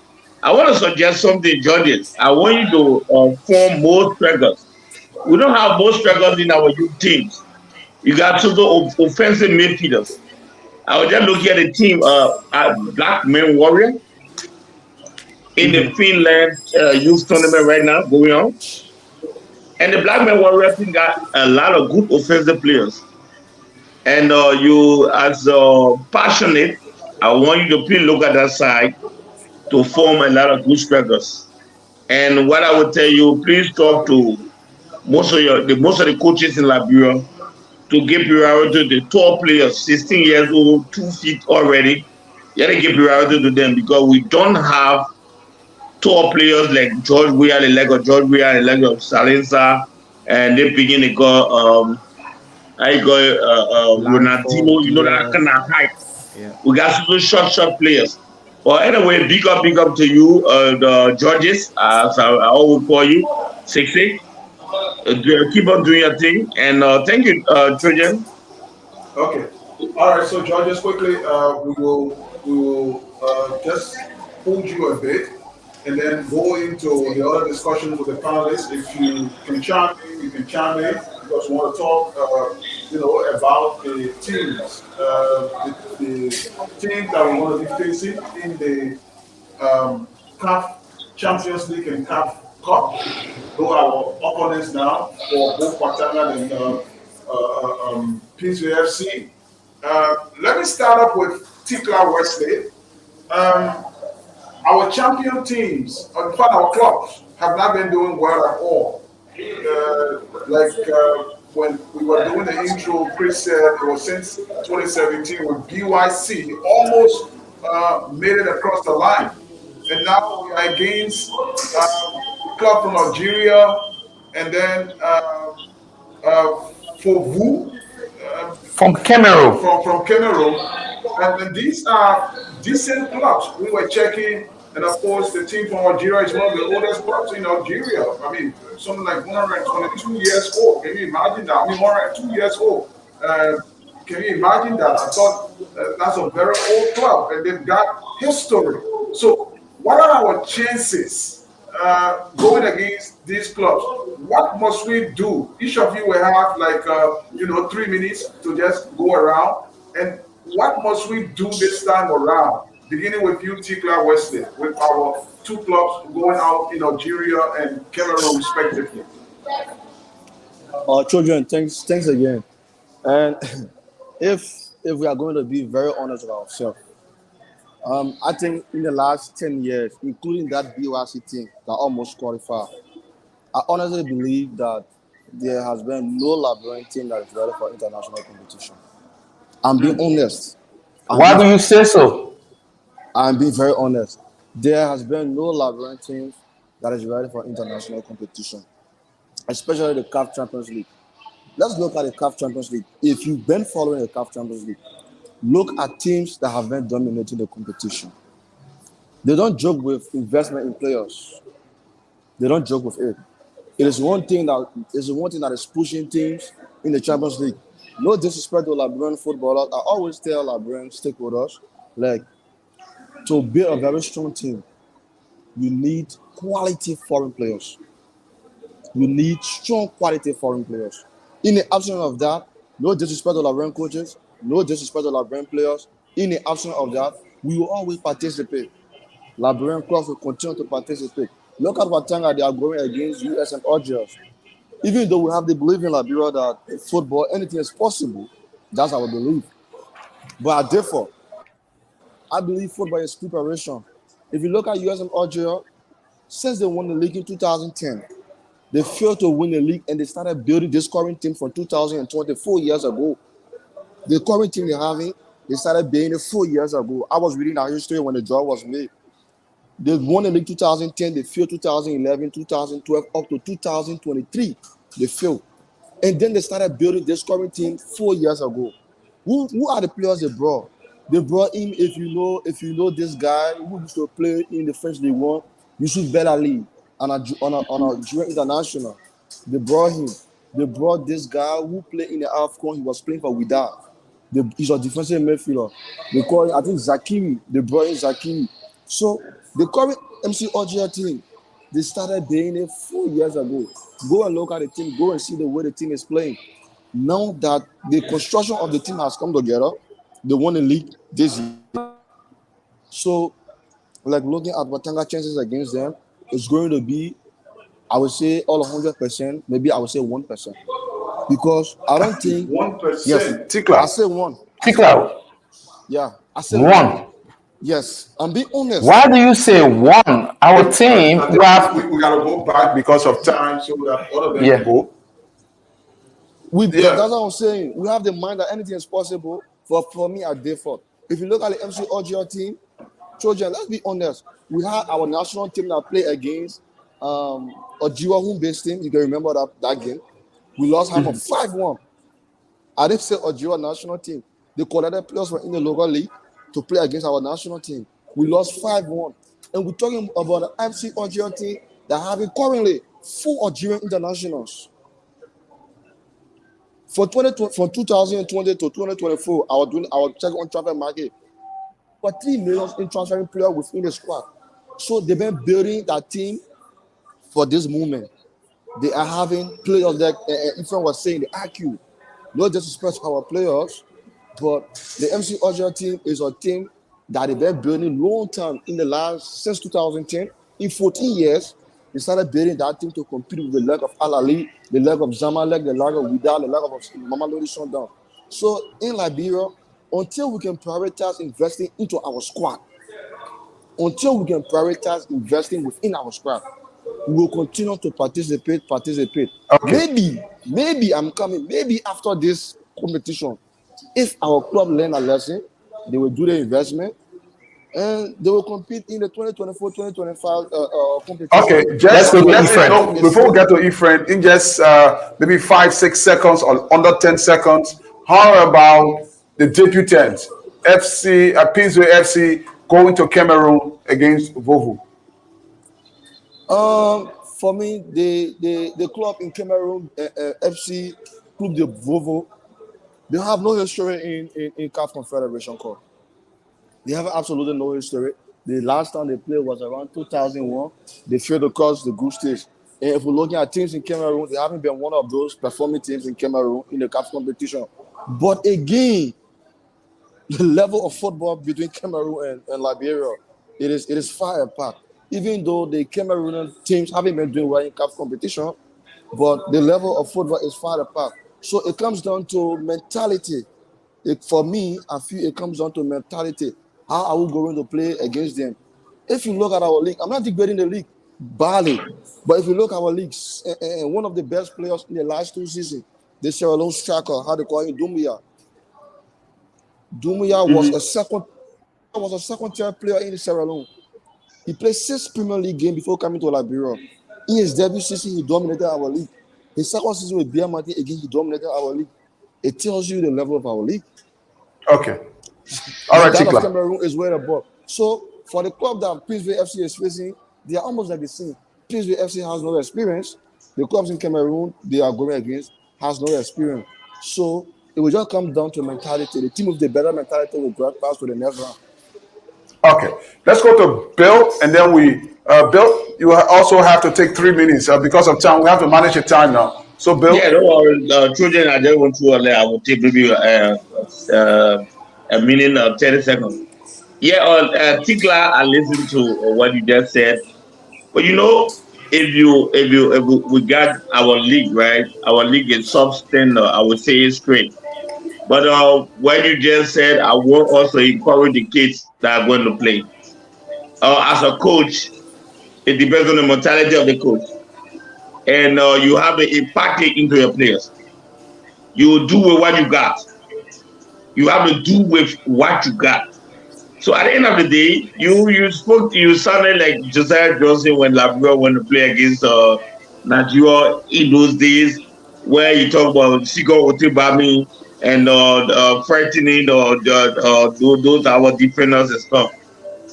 I want to suggest something, Judges. I want you to form more strikers. We don't have more strikers in our youth teams. You got total offensive midfielders. I was just looking at the team, Black Men Warrior in the Finland youth tournament right now going on. And the Black Men Warrior team got a lot of good offensive players. And you, as passionate, I want you to please look at that side to form a lot of good strikers. And what I would tell you, please talk to most of the coaches in Liberia to give priority to the top players, 16 years old, 2 feet already. You gotta give priority to them because we don't have top players like George Weah, the leg of George Weah, the leg of Salensa, and they begin to go I got Langford, Ronaldinho, you know that Diaz. kind of height. Yeah. We got some short players. But anyway, big up to you, the judges, as I always call you, 6'8". Keep on doing your thing, and thank you, Trojan. Okay. All right. So, John, just quickly, we will just hold you a bit, and then go into the other discussion with the panelists. If you can chime in, you can chime in because we want to talk, about the teams, the teams that we want to be facing in the CAF Champions League and CAF Cup. Those are our opponents now for both Patanga and Peaceville FC. Let me start up with Tikla Wesley. Our champion teams, in fact, our clubs, have not been doing well at all. When we were doing the intro, Chris said it was since 2017 when BYC almost made it across the line. And now we are against a club from Algeria and then Fovu From Cameroon. from Cameroon. And these are decent clubs. We were checking, and of course, the team from Algeria is one of the oldest clubs in Algeria. I mean, something like 122 years old. Can you imagine that? I mean, 102 years old. Can you imagine that? I thought that's a very old club, and they've got history. So, what are our chances going against these clubs? What must we do? Each of you will have 3 minutes to just go around. And what must we do this time around? Beginning with you, Tikla Wesley, with our two clubs going out in Algeria and Cameroon respectively. Children, thanks again. And if we are going to be very honest with ourselves, I think in the last 10 years, including that BYC team that almost qualified, I honestly believe that there has been no Liberian team that is ready for international competition. I'm being honest. Why do you say so? I'm being very honest. There has been no Liberian team that is ready for international competition, especially the CAF Champions League. Let's look at the CAF Champions League. If you've been following the CAF Champions League, look at teams that have been dominating the competition. They don't joke with investment in players. They don't joke with it. It is one thing that is pushing teams in the Champions League. No disrespect to Liberian footballers. I always tell Liberian stakeholders, to build a very strong team, you need quality foreign players. You need strong quality foreign players. In the absence of that, no disrespect to Liberian coaches, no disrespect to Liberian players. In the absence of that, we will always participate. Liberian clubs will continue to participate. Look at Patanga, they are going against US and Algeria. Even though we have the belief in Liberia that in football, anything is possible, that's our belief. But therefore, I believe football is preparation. If you look at US and Algeria, since they won the league in 2010, they failed to win the league and they started building this current team from 2024 years ago. The current team they're having, they started building it 4 years ago. I was reading our history when the draw was made. They won the league 2010, they failed 2011, 2012, up to 2023. They failed. And then they started building this current team 4 years ago. Who are the players they brought? They brought in, if you know this guy who used to play in the French League One, Yusuf Belali, on a Nigerian international. They brought him. They brought this guy who played in the AFCON. He was playing for Wydad. He's a defensive midfielder. They call him, I think, Zakiri. They brought in Zakiri. So the current MC Algeria team, they started doing it 4 years ago. Go and look at the team. Go and see the way the team is playing. Now that the construction of the team has come together, they won the league this year. So, looking at Batanga chances against them, it's going to be, I would say, all 100%. Maybe I would say 1%. Because I don't think 1%. Yes, Tikla. I say 1. Tikla. Yeah, I say 1. Yes, I'm being honest. Why do you say one? Our team, I we have, think we gotta go back because of time, so we have other them yeah. to go. That's what I'm saying. We have the mind that anything is possible. For me at default, if you look at the MC Ojo team, Trojan, let's be honest. We had our national team that played against Ojiwa home-based team. You can remember that game. We lost half of 5-1. I didn't say Ojiwa national team. They collected players from in the local league to play against our national team. We lost 5-1. And we're talking about the MC Ojo team that having currently 4 Algerian internationals. From 2020 to 2024, I was checking on transfer market. For 3 million in transferring players within the squad. So they've been building that team for this moment. They are having players that Ifran was saying, the IQ. Not disrespect our players, but the MC Ojo team is a team that they've been building long time since 2010. In 14 years, they started building that team to compete with the leg of Al Ali, the leg of Zamalek, the leg of Wydad, the leg of Mamelodi Sundowns. So in Liberia, until we can prioritize investing into our squad, until we can prioritize investing within our squad, we will continue to participate. Okay. Maybe I'm coming. Maybe after this competition, if our club learn a lesson, they will do the investment and they will compete in the 2024-2025 competition. Okay, Let's go to Ephraim. no, before we get to Ephraim, in just maybe 5-6 seconds or under 10 seconds, how about the debutants, PSV FC going to Cameroon against Vovo? For me, the club in Cameroon, FC Club de Vovo, they have no history in CAF Confederation Cup. They have absolutely no history. The last time they played was around 2001. They failed across the group stage. And if we're looking at teams in Cameroon, they haven't been one of those performing teams in Cameroon in the CAF competition. But again, the level of football between Cameroon and Liberia, it is far apart. Even though the Cameroonian teams haven't been doing well in CAF competition, but the level of football is far apart. So it comes down to mentality. For me, I feel it comes down to mentality. How are we going to play against them? If you look at our league, I'm not debating the league, barely. But if you look at our leagues, and one of the best players in the last 2 seasons, the Sierra Leone striker, how they call him, Doumbouya. Doumbouya was a second-tier player in Sierra Leone. He played 6 Premier League games before coming to Liberia. In his debut season, he dominated our league. His second season with Biamati, again, he dominated our league. It tells you the level of our league. Okay. All right, that of Chikla. Cameroon is way above. So for the club that PSV FC is facing, they are almost like the same. PSV FC has no experience. The clubs in Cameroon they are going against has no experience. So it will just come down to mentality. The team with the better mentality will pass to the next round. Okay, let's go to Bill, and then Bill, you also have to take 3 minutes because of time. We have to manage your time now. So, Bill. Yeah, don't worry. Children, I just want to. I will take maybe a minute or 30 seconds. Yeah, Tikla, I listened to what you just said. But you know, if we got our league right, our league is substandard. I would say it's great. But what you just said, I will also encourage the kids that are going to play. As a coach, it depends on the mentality of the coach. And you have to impact it into your players. You do with what you got. You have to do with what you got. So at the end of the day, you sounded like Josiah Johnson when Liberia went to play against Nigeria in those days, where you talk about Sigo Otibami and frightening those our defenders and stuff.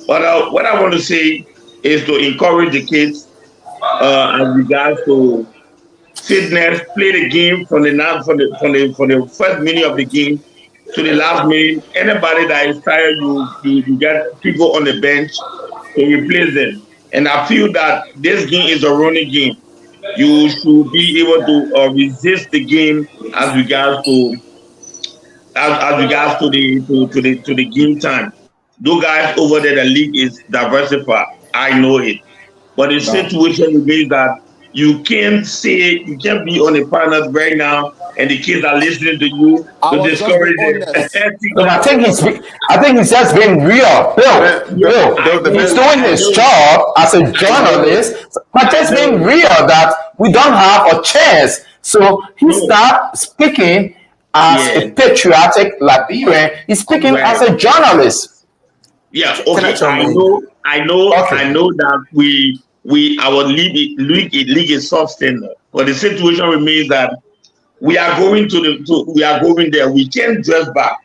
But what I want to say is to encourage the kids as regards to fitness, play the game from the first minute of the game to the last minute. Anybody that is tired, you get people on the bench to replace them. And I feel that this game is a running game. You should be able to resist the game as regards to the game time. Those guys over there, the league is diversified. I know it. But the situation remains that you can't be on the panel right now and the kids are listening to you I to was just discourage being the honest. Look, I think he's just being real. He's doing his job as a journalist, but just being real that we don't have a chance. So he No. started speaking as a Yeah. patriotic Liberian. He's speaking Right. as a journalist. Yeah, Can I okay. chime in? Okay. I know that our league is sustained, but the situation remains that we are going we are going there. We can't dress back.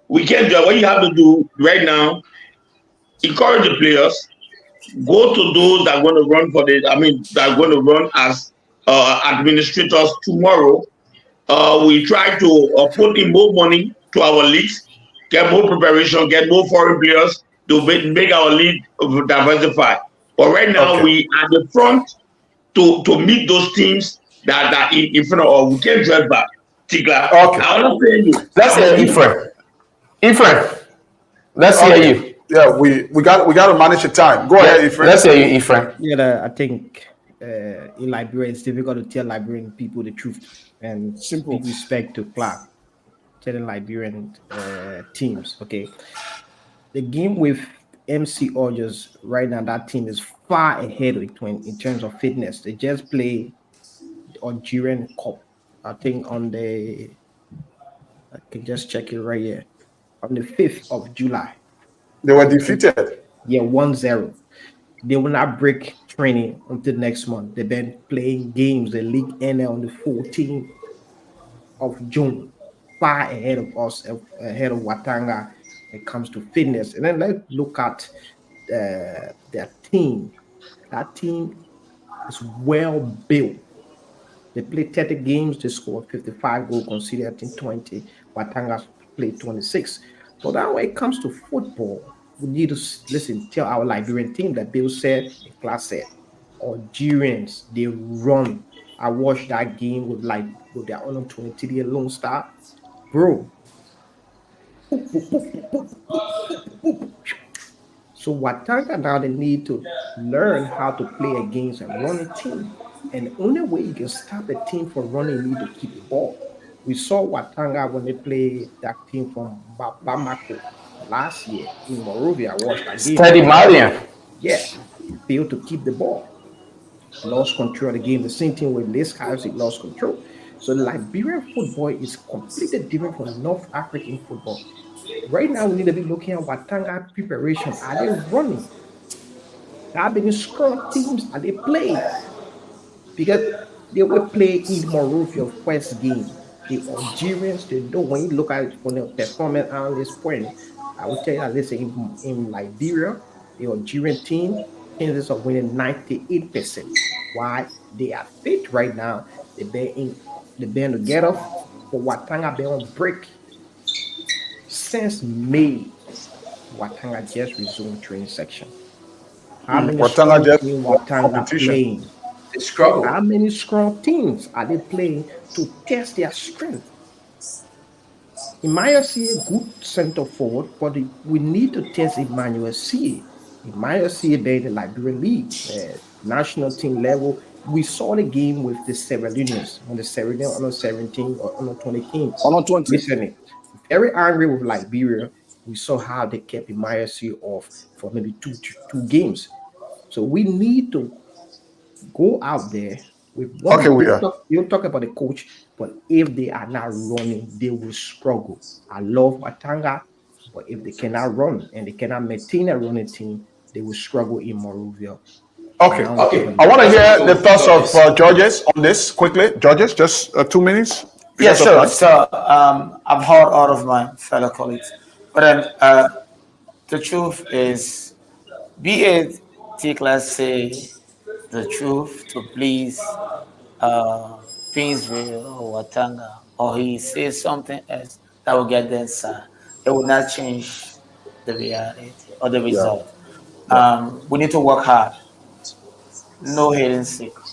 We can't do what you have to do right now. Encourage the players. Go to those that are going to run that are going to run as administrators tomorrow. We try to put in more money to our leagues, get more preparation, get more foreign players to make our league diversify. But right now, Okay. we are the front to meet those teams that are in front of us. We can't dress back. Tigla, Okay. I understand you. Let's hear Ephraim. Ephraim, let's hear you. Yeah, we got to manage the time. Go ahead, Ephraim. Let's hear you, Ephraim. Yeah, I think in Liberia it's difficult to tell Liberian people the truth and Simple. speak respect to Clark, telling Liberian teams. Okay, the game with MC Orges right now, that team is far ahead of it in terms of fitness. They just play the Algerian Cup. I think I can just check it right here. On the 5th of July. They were defeated. Yeah, 1-0. They will not break training until next month. They've been playing games. The league ended on the 14th of June. Far ahead of us, ahead of Watanga when it comes to fitness. And then let's look at their team. That team is well built. They played 30 games. They scored 55 goals, conceded in 20. Watanga played 26. So that when it comes to football, we need to tell our Liberian team that Bill said, the class said, Algerians, they run. I watched that game with their under 23 Lone Star. Bro. So Watanga now they need to learn how to play against a running team. And the only way you can stop a team from running, you need to keep the ball. We saw Watanga when they played that team from Bamako last year in Monrovia. I watched that game. Steady Malian. Yeah, failed to keep the ball. Lost control of the game. The same thing with Les Harvey, lost control. So Liberian football is completely different from North African football. Right now, we need to be looking at Watanga preparation. Are they running? How many scrum teams are they playing? Because they will play in Monrovia first game. The Algerians, they know when you look at it from the performance analyst point, I will tell you that listen, in Liberia, the Algerian team chances of winning 98%. Why? They are fit right now. They've been together for Watanga be on break. Since May, Watanga just resumed training section. How many Watanga just Watanga competition. playing? They struggle. How many scrum teams are they playing to test their strength? Emmanuel C a good center forward, but we need to test Emmanuel C. Emmanuel C there in the Liberian League, national team level. We saw the game with the Sierra Leoneans on the Sierra Leone under 17 or under 20 teams. Under 20. Listening, very angry with Liberia. We saw how they kept Emmanuel C off for maybe two games. So we need to go out there with one. Okay, we are. You talk about the coach, but if they are not running, they will struggle. I love Watanga, but if they cannot run and they cannot maintain a running team, they will struggle in Monrovia. Okay. I want to hear the thoughts of Georges on this quickly. Georges, just 2 minutes. Yeah, Because of sure. time. So I've heard all of my fellow colleagues, but then the truth is, be it Tikla say the truth to please Painesville or Watanga, or he says something else that will get them sad, it will not change the reality or the result. We need to work hard. No hidden secret.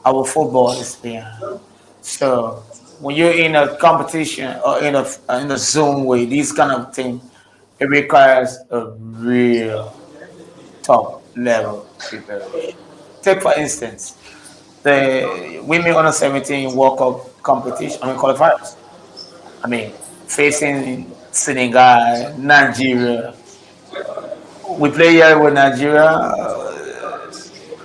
Our football is behind. So when you're in a competition or in a Zoom way, these kind of thing, it requires a real top level preparation. Take for instance, the women under 17 World Cup competition, qualifiers. I mean, facing Senegal, Nigeria. We play here with Nigeria.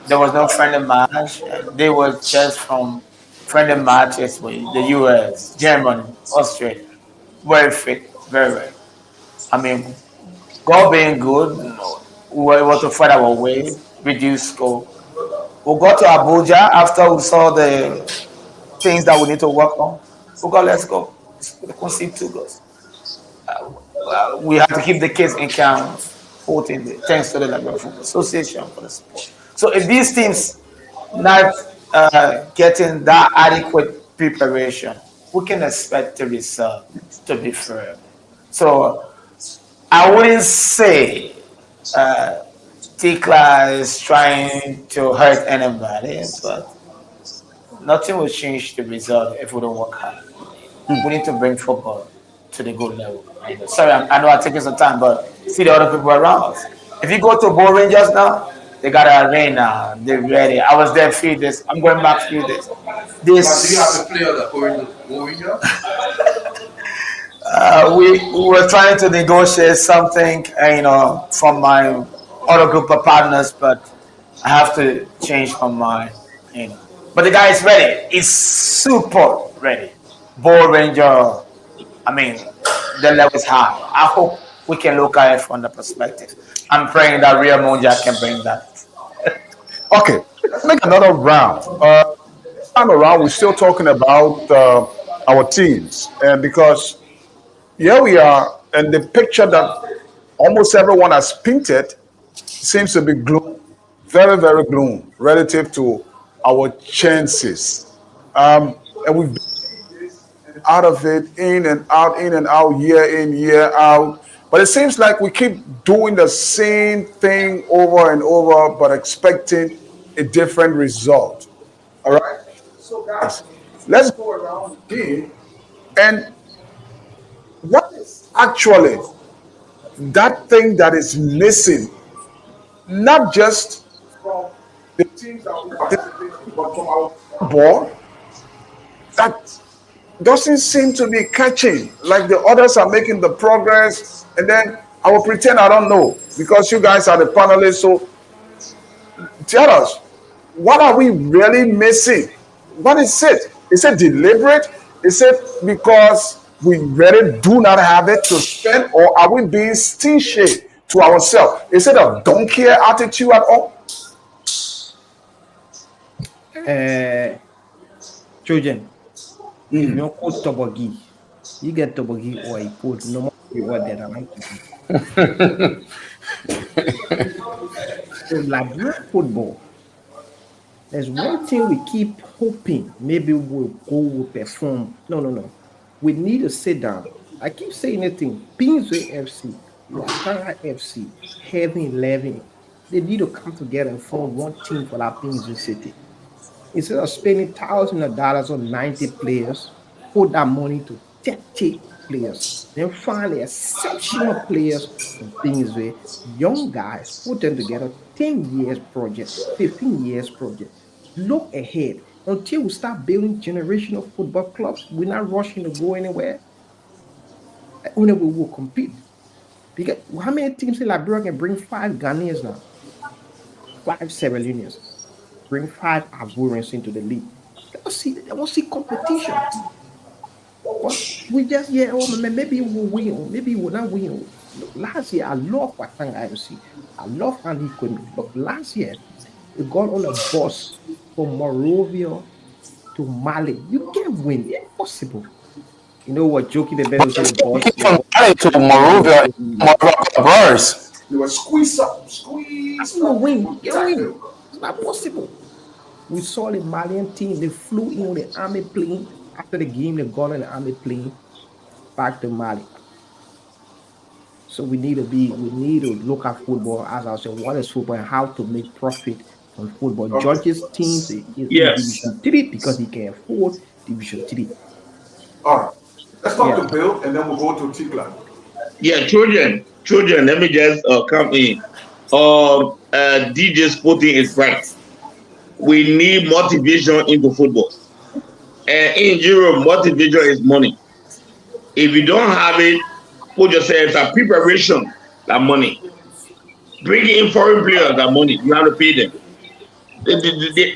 There was no friendly match. They were just from friendly matches with the US, Germany, Australia. Very fit, very, very. I mean, God being good, we were able to fight our way, reduce score. We got to Abuja after we saw the things that we need to work on. We got, let's go. We concede 2 goals. We have to keep the kids in camp 14 days, thanks to the Liberal Football Association for the support. So if these teams not getting that adequate preparation, we can expect the result to be fair. So I wouldn't say Tikla is trying to hurt anybody, but nothing will change the result if we don't work hard. We need to bring football to the good level. Sorry, I know I'm taking some time, but see the other people around us. If you go to Bo Rangers now, they got an arena, they're ready. I was there a few days. I'm going back a few days. But do you have a player that going We were trying to negotiate something, from my other group of partners, but I have to change my mind. But the guy is ready. He's super ready. Bo Ranger, I mean, the level is high. I hope we can look at it from the perspective. I'm praying that Real Monja can bring that. Okay, let's make another round. This time around, we're still talking about our teams, and because here we are, and the picture that almost everyone has painted seems to be gloom, very, very gloom relative to our chances. And we've been out of it, in and out, year in, year out. But it seems like we keep doing the same thing over and over, but expecting a different result. All right? So, guys, let's go around the team. And what is actually that thing that is missing, not just from the teams that we participate in, but from our board, that doesn't seem to be catching, like the others are making the progress, and then I will pretend I don't know because you guys are the panelists. So tell us, what are we really missing? What is it? Is it deliberate? Is it because we really do not have it to spend, or are we being stingy to ourselves? Is it a don't care attitude at all? Children, you don't put Tobogi. You get Tobogi or you put no more what that I'm So Liberian football, there's one thing we keep hoping maybe we'll perform. No. We need to sit down. I keep saying anything. Pinsway FC, Wakara FC, Heaven 11, they need to come together and form one team for that Pinsway City. Instead of spending thousands of dollars on 90 players, put that money to 30 players. Then find exceptional players from Pinsway, young guys, put them together, 10 years project, 15 years project. Look ahead. Until we start building generational football clubs, we're not rushing to go anywhere. We will compete. Because how many teams in Liberia can bring 5 Ghanaians now? 5 Sierra Leoneans. Bring 5 Ivorians into the league. They want to see competition. But we just, maybe we'll win, maybe we'll not win. Last year, I love Watanga IMC. I love Andy Kwemi. But last year, we got on a bus from Monrovia to Mali. You can't win. It's impossible. You know what? Joking the best was the bus. From Mali to Monrovia Brewers. They were squeeze up. You win. It's not possible. We saw the Malian team. They flew in on the army plane. After the game, they got on the army plane back to Mali. So we need to look at football as I said, what is football and how to make profit from football. George's team is Division 3 because he can afford Division 3. All right. Let's talk to Bill and then we'll go to Tikla. Yeah, children, let me just come in. DJ Sporting is right. We need motivation into football. in Europe, motivation is money. If you don't have it, put yourself a preparation, that money. Bringing in foreign players, that money. You have to pay them.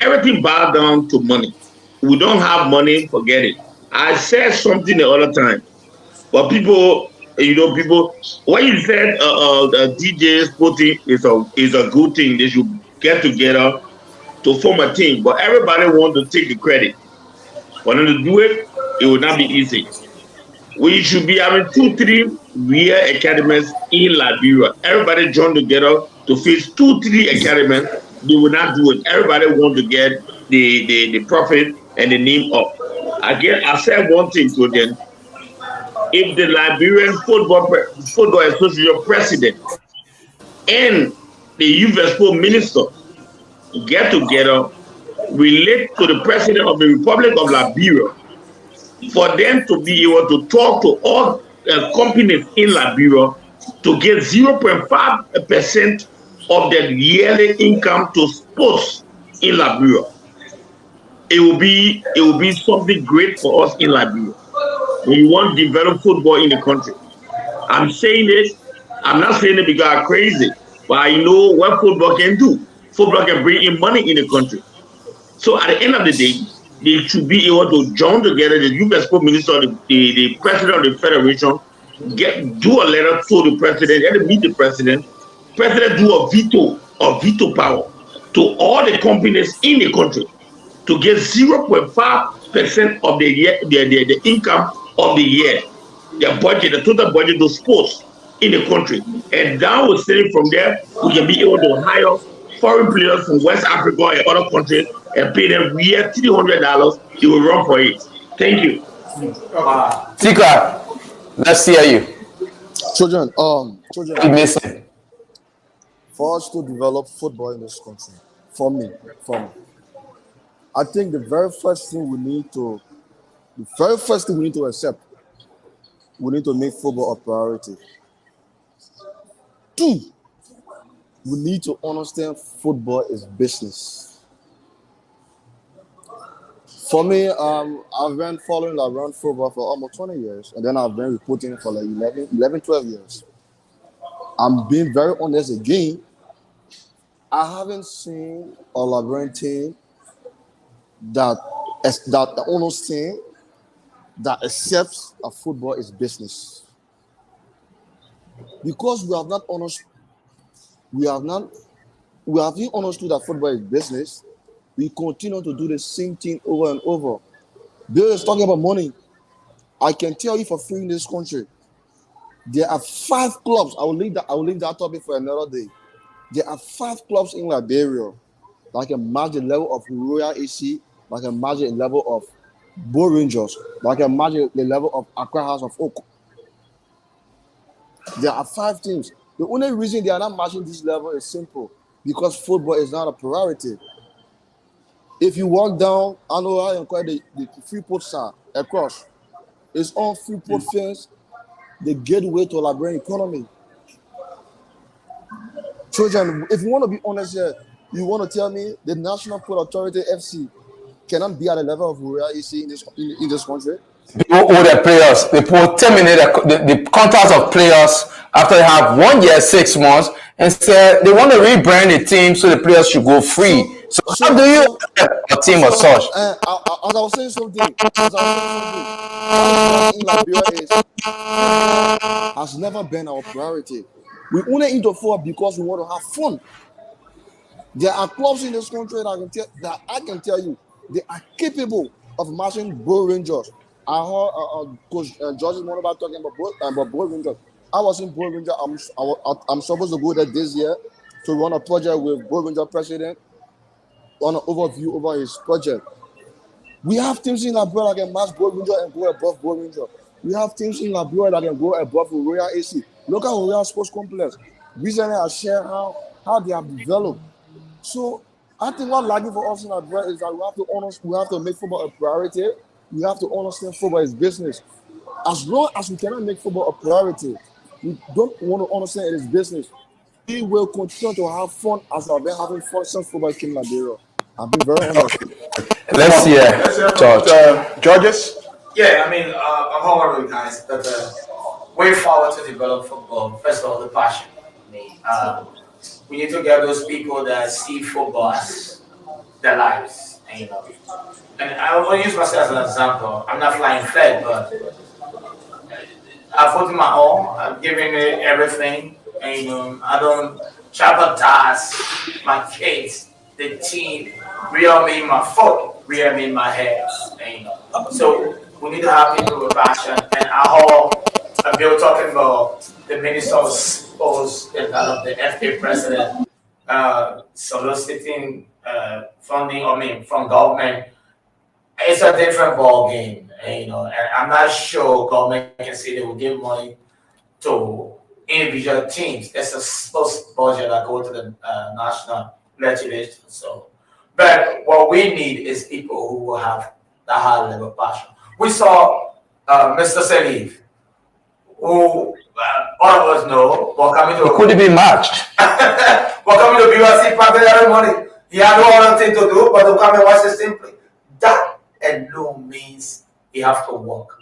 Everything boils down to money. We don't have money, forget it. I said something the other time, but people, people, when you said DJ Sporting is a good thing, they should get together to form a team, but everybody wants to take the credit. For them to do it, it will not be easy. We should be having 2-3 real academies in Liberia. Everybody join together to face 2-3 academies. They will not do it. Everybody want to get the profit and the name up. Again, I said one thing to them. If the Liberian Football Association president and the youth and sport minister get together, relate to the president of the Republic of Liberia, for them to be able to talk to all companies in Liberia to get 0.5% of their yearly income to sports in Liberia. It will be something great for us in Liberia. We want to develop football in the country. I'm saying it. I'm not saying it because I'm crazy, but I know what football can do. Football can bring in money in the country. So at the end of the day, they should be able to join together. The youth and sport minister, the president of the federation, do a letter to the president, let them meet the president. President do a veto power to all the companies in the country to get 0.5% of the income of the year, the budget, the total budget of sports in the country. And down we say from there, we can be able to hire foreign players from West Africa and other countries and pay them $300. They will run for it. Thank you. Tika, let's hear you. Children, Listen. for us to develop football in this country, for me, I think the very first thing we need to accept, we need to make football a priority. 2, we need to understand football is business. For me, I've been following around football for almost 20 years, and then I've been reporting for like 11, 12 years. I'm being very honest again. I haven't seen a Liberian team that understands that accepts a football is business. Because we have understood that football is business, we continue to do the same thing over and over. Bill is talking about money. I can tell you for free in this country, there are 5 clubs. I will leave that topic for another day. There are 5 clubs in Liberia that can match the level of Royal AC, that can match the level of Bull Rangers, that can match the level of Accra House of Oak. There are 5 teams. The only reason they are not matching this level is simple, because football is not a priority. If you walk down, I know how you call the Freeport side across. It's on Freeport fence, the gateway to Liberian economy. Children, if you want to be honest here, you want to tell me the National Port Authority FC cannot be at the level of Royal AC in this country? People owe their players. They terminate the contracts of players after they have 1 year, 6 months, and say they want to rebrand the team so the players should go free. So how do you a team of such? As I was saying something, in Liberia has never been our priority. We only interfere because we want to have fun. There are clubs in this country that I can tell you they are capable of matching Bull Rangers. I heard Coach George Monoba talking about Bull Rangers. I was in Bull Rangers. I'm supposed to go there this year to run a project with Bull Rangers president on an overview over his project. We have teams in Liberia that can match Bull Rangers and go above Bull Rangers. We have teams in Liberia that can go above Royal AC. Look at Royal Sports Complex. Recently, I shared how they have developed. So I think what's lacking for us in Liberia is that we have to make football a priority. We have to understand football is business. As long as we cannot make football a priority, we don't want to understand it is business. We will continue to have fun as I've been having fun since football came in Liberia. I've been very honest. Let's hear Let's hear George. Georges. Yeah, I mean, I'm hungry with guys, but way forward to develop football. First of all, the passion. I mean, we need to get those people that see football as their lives, and, you know. And I will use myself as an example. I'm not flying flag, but I put in my all. I'm giving it everything, and I don't sabotage my kids, the team. Real me my foot, real me my hands, and so we need to have people with passion. And I heard Bill talking about the Minister of Sports and the FA president soliciting funding. I mean, from government. It's a different ball game, and, and I'm not sure government can say they will give money to individual teams. That's a supposed budget that go to the national legislation. So, but what we need is people who will have that high level passion. We saw Mr. Salif, who all of us know, but coming to Could it be matched? but coming to BYC, practically money. He had no other thing to do but to come and watch the simply. That alone means he have to work.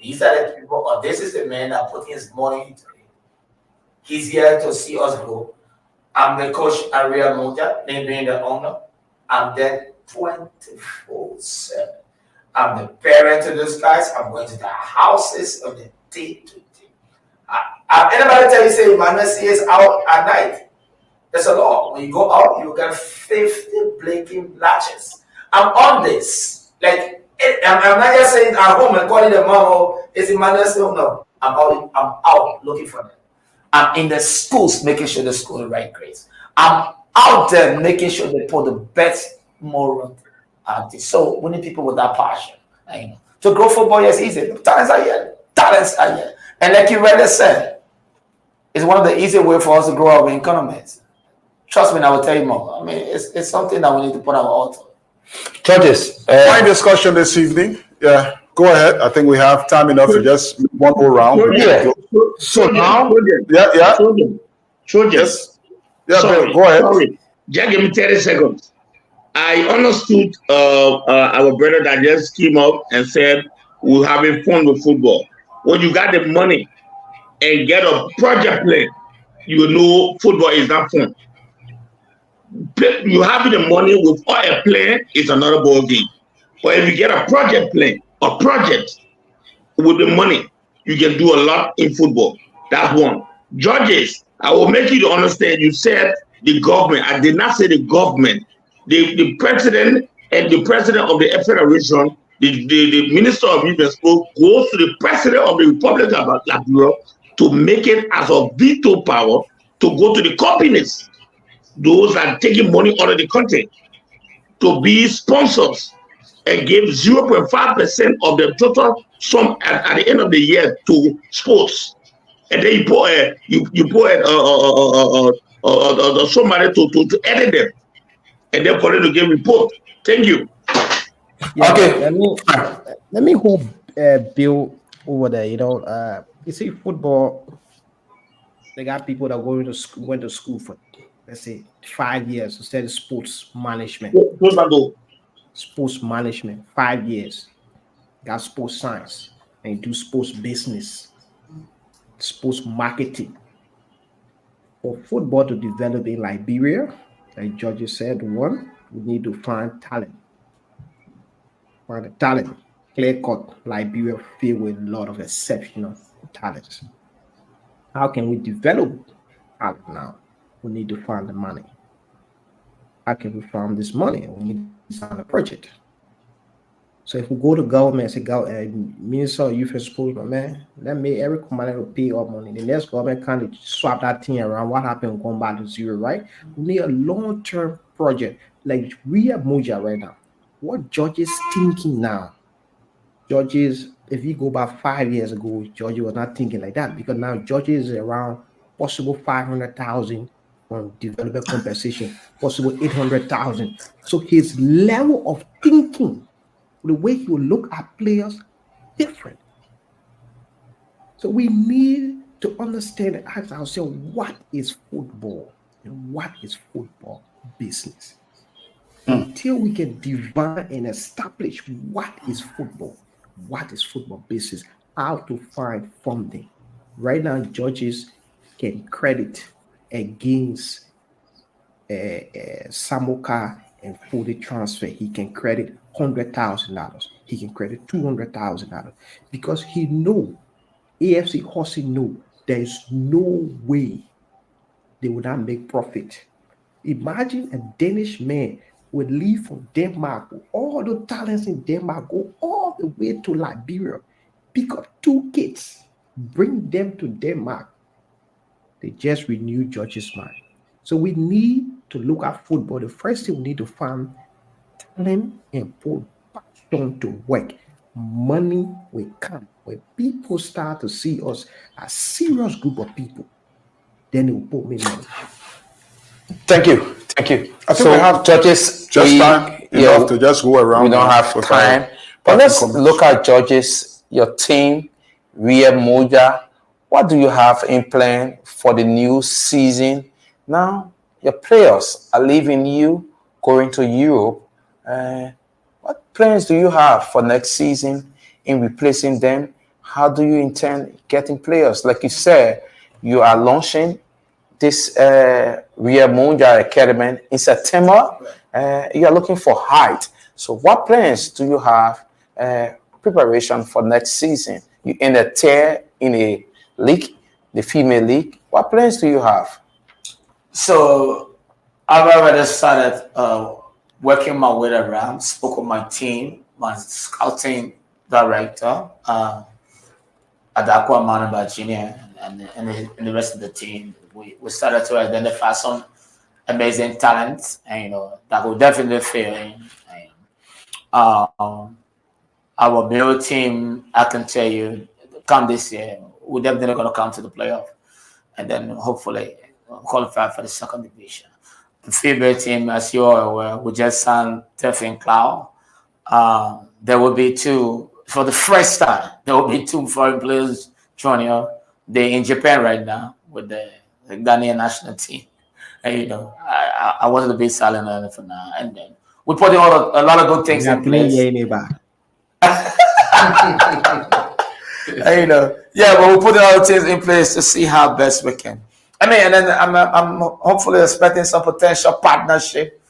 These are the people, or this is the man that put his money into it. He's here to see us grow. I'm the coach at Real Moja, me being the owner. I'm there 24/7. I'm the parent to those guys. I'm going to the houses of the day to day. Anybody tell you say Emmanuel is out at night? There's a law. When you go out, you get 50 blinking latches. I'm on this. Like, I'm not just saying at home and calling the mom, oh, it's Emmanuel still. No, I'm out looking for them. I'm in the schools making sure the school the right grades. I'm out there making sure they put the best moral at this. So we need people with that passion. To grow football is easy. The talents are here. Talents are here. And like you already said, it's one of the easy ways for us to grow our economies. Trust me, I will tell you more. I mean, it's something that we need to put our altar. Georges. Fine discussion this evening. Yeah, go ahead. I think we have time enough to just one more round. Yeah. So now, Yeah. Trojan. Yes. Yeah, Sorry, go ahead. Sorry. Just give me 30 seconds. I understood our brother that just came up and said we're having fun with football. When you got the money and get a project plan, you know football is not fun. You have the money with a plan is another ball game. But if you get a project plan, a project with the money, you can do a lot in football. That's one. Judges, I will make you to understand. You said the government. I did not say the government. The president and the president of the federation, the minister of youth and sport goes to the president of the Republic of Liberia to make it as a veto power to go to the companies. Those are taking money out of the country to be sponsors and give 0.5% of the total sum at the end of the year to sports. And then you put somebody to edit them, and then for them to give report. Thank you. Yeah, Okay. Let me hold Bill over there. You see, football. They got people that went to school for, let's say, 5 years to study sports management. Sports management, 5 years. Got sports science and do sports business, sports marketing. For football to develop in Liberia, like George said, one, we need to find talent. Find the talent. Clear cut, Liberia filled with a lot of exceptional talents. How can we develop talent now? We need to find the money. How can we find this money? We need to find a project. So if we go to government and say, Minister of Youth and Sports, man, let me every commander will pay up money. The next government can't swap that thing around. What happened going back to zero, right? We need a long-term project. Like we are Moja right now. What George is thinking now? George is, if you go back 5 years ago, George was not thinking like that because now George is around possible 500,000 on developer compensation, possible 800,000. So his level of thinking, the way he will look at players, different. So we need to understand and ask ourselves, what is football and what is football business? until we can define and establish what is football basis, how to find funding. Right now, judges can credit against Samoka and for the transfer. He can credit $100,000. He can credit $200,000 because he know AFC Horsey know there is no way they would not make profit. Imagine a Danish man would leave from Denmark, all the talents in Denmark, go all the way to Liberia, pick up 2 kids, bring them to Denmark. They just renew George's mind. So we need to look at football. The first thing we need to find talent and put passion to work. Money will come when people start to see us as serious group of people. Then they will put me money. Thank you. Thank you. I think we have judges. just time enough to just go around. We don't have with time. our But let's comments. look at judges, your team, Ria Moja. What do you have in plan for the new season? Now, your players are leaving you, going to Europe. What plans do you have for next season in replacing them? How do you intend getting players? Like you said, you are launching this Ria Moja Academy in September. You are looking for height. So what plans do you have preparation for next season? You in a tier in a league, the female league. What plans do you have? So I've already started working my way around, spoke with my team, my scouting director, Adakwa Manaba Jr., and the rest of the team. We started to identify some amazing talents, and that will definitely fill in. Our male team, I can tell you, come this year, we're definitely going to come to the playoff, and then hopefully qualify for the second division. The female team, as you are aware, we just signed Tefin Cloud. There will be 2 for the first time. There will be 2 foreign players joining us. They're in Japan right now with the Ghanaian national team. And I wanted to be silent on it for now. And then we put a lot of good things in place. And, but we put a lot of things in place to see how best we can. I mean, and then I'm hopefully expecting some potential partnership,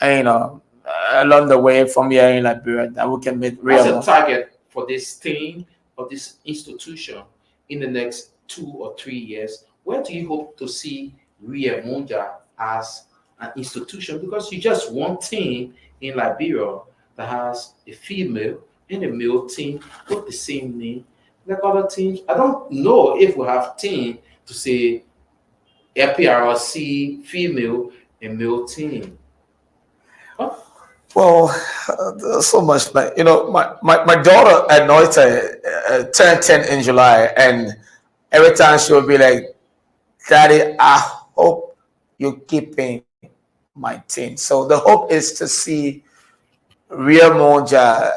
along the way from here in Liberia that we can make real. As a target for this team or this institution in the next 2 or 3 years, where do you hope to see Ria Moja as an institution? Because you just one team in Liberia that has a female and a male team with the same name like other teams. I don't know if we have team to say FPRC female and male team. Huh? Well, there's so much. Like, my daughter Anoita turned 10 in July, and every time she would be like, "Daddy, I hope you're keeping my team." So the hope is to see Ria Moja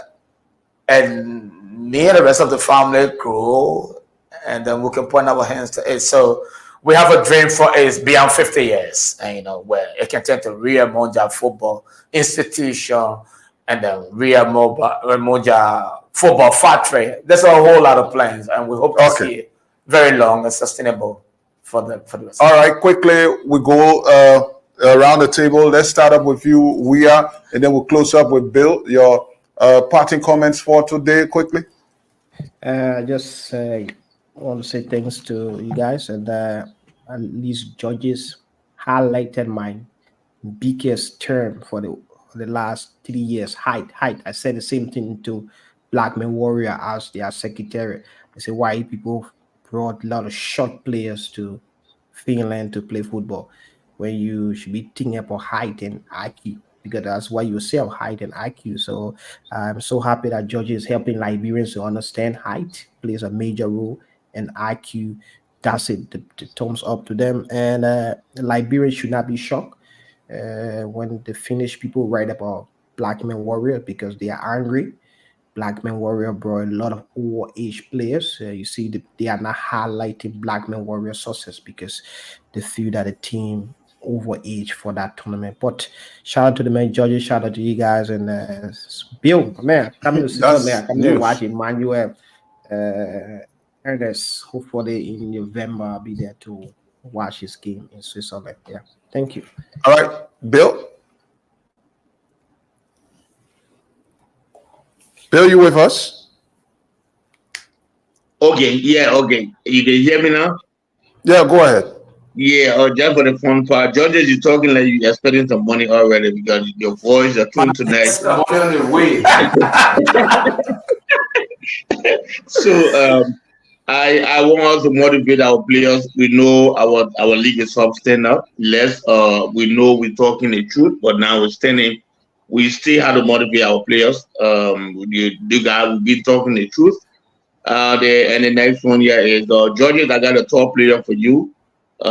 and me and the rest of the family grow, and then we can point our hands to it. So we have a dream for it beyond 50 years, and where it can turn to Ria Moja Football Institution, and then Ria Moja Football Factory. There's a whole lot of plans, and we hope to see it very long and sustainable for the rest. All right, quickly we go around the table. Let's start up with you, Wia, and then we'll close up with Bill. Your parting comments for today, quickly. Just want to say thanks to you guys, and at least judges highlighted my biggest term for the last 3 years. Height. I said the same thing to Black Men Warrior as their secretary. I said why people brought a lot of short players to Finland to play football when you should be thinking about height and IQ, because that's why you sell height and IQ. So I'm so happy that Georgia is helping Liberians to understand height plays a major role and IQ. That's it. The thumbs up to them. And Liberians should not be shocked when the Finnish people write about Black Men Warrior, because they are angry. Black Men Warrior brought a lot of old age players. You see, they are not highlighting Black Men Warrior success because they feel that the team overage for that tournament. But shout out to the man judges, shout out to you guys, and Bill, man, coming to That's man, coming news. to watch Emmanuel. Ernest, hopefully in November I'll be there to watch his game in Switzerland. Yeah, thank you. All right, Bill. Bill, you with us? Okay, yeah, okay. You can hear me now? Yeah, go ahead. Yeah, just for the fun part. Georges, you're talking like you're spending some money already because your voice, your tune tonight. Money on the way. So I want us to motivate our players. We know our league is substandard. We know we're talking the truth, but now we're standing. We still have to motivate our players. You guys will be talking the truth. And the next one here is Georges. I got a top player for you.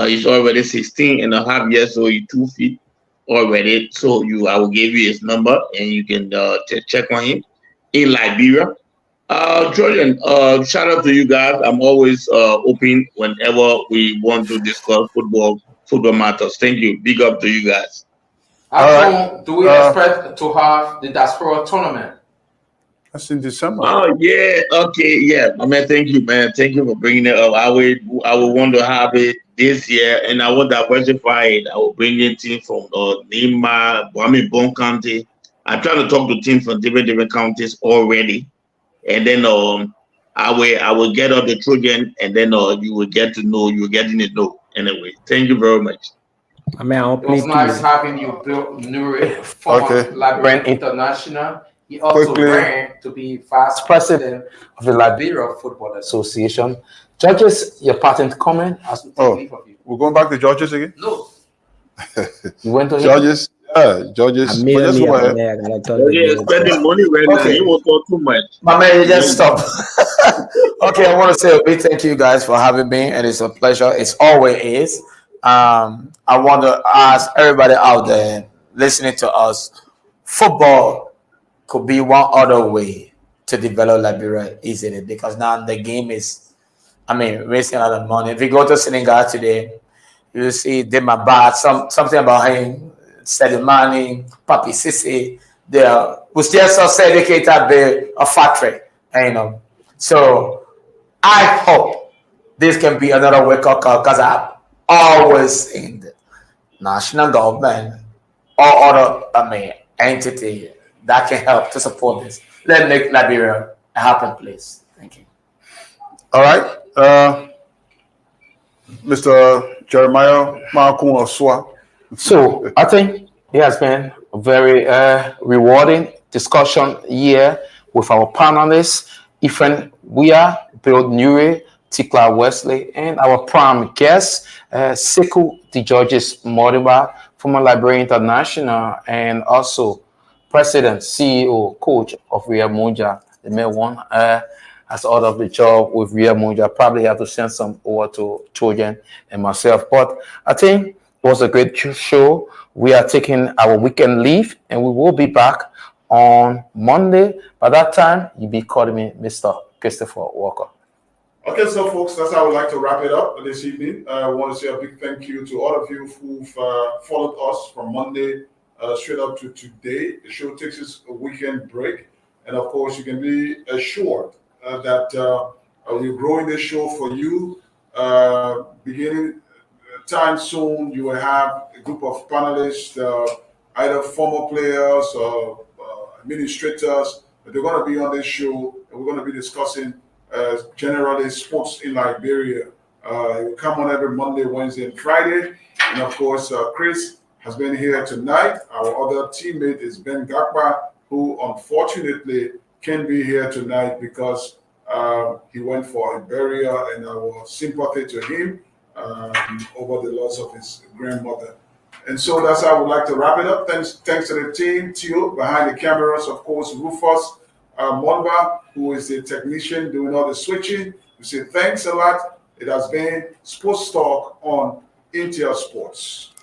He's already 16 and a half years old. He's 2 feet already. So I will give you his number and you can check on him in Liberia. Jordan, shout out to you guys. I'm always open whenever we want to discuss football matters. Thank you. Big up to you guys. How soon do we expect to have the diaspora tournament? That's in December. Oh yeah, okay, yeah. I mean, thank you, man. Thank you for bringing it up. I would want to have it this year, and I will diversify it. I will bring in teams from Nima, Bon County. I'm trying to talk to teams from different counties already, and then I will get up the Trojan, and then you will get to know. You're getting to know. Anyway, thank you very much. I mean, I'll It play was nice having you, Bill Nuri, former Liberia International. He also ran to be vice president of the Liberia Football Association. Judges, your patent comment as we take leave of you. We're going back to Georges again? No. You went to Judges? Yeah, Judges. You're spending money right now. You will talk too much. My man, you just stop. Okay, I want to say a big thank you guys for having me, and it's a pleasure. It's always is. I want to ask everybody out there listening to us, football could be one other way to develop Liberia easily, because now the game is, wasting a lot of money. If you go to Senegal today, you see Demba Ba, something about him, Sadio Mane, Papi Cissé. We still so dedicated be a factory, So I hope this can be another wake up call, because I've always seen the national government or other entity that can help to support this. Let's make Liberia a happy place. Thank you. All right. Mr. Jeremiah Malcolm Oswa. So I think it has been a very rewarding discussion here with our panelists, Ethan Weah, Bill Nuri, Tikla Wesley, and our prime guest, Sekou DeGeorges Modiba, former Liberia International, and also President, CEO, coach of Ria Monja. The man one has out of the job with Ria Monja. Probably have to send some over to Trojan and myself. But I think it was a great show. We are taking our weekend leave, and we will be back on Monday. By that time, you'll be calling me Mr. Christopher Walker. Okay, so folks, that's how I would like to wrap it up this evening. I want to say a big thank you to all of you who've followed us from Monday straight up to today. The show takes us a weekend break. And of course, you can be assured that we're growing this show for you. Beginning time soon, you will have a group of panelists, either former players or administrators, but they're going to be on this show, and we're going to be discussing generally sports in Liberia. It will come on every Monday, Wednesday, and Friday. And of course, Chris has been here tonight. Our other teammate is Ben Gakba, who unfortunately can't be here tonight because he went for a burial, and our sympathy to him over the loss of his grandmother. And so that's how I would like to wrap it up. Thanks to the team, Tio, behind the cameras, of course, Rufus Monba, who is the technician doing all the switching. We say thanks a lot. It has been Sports Talk on Intel Sports.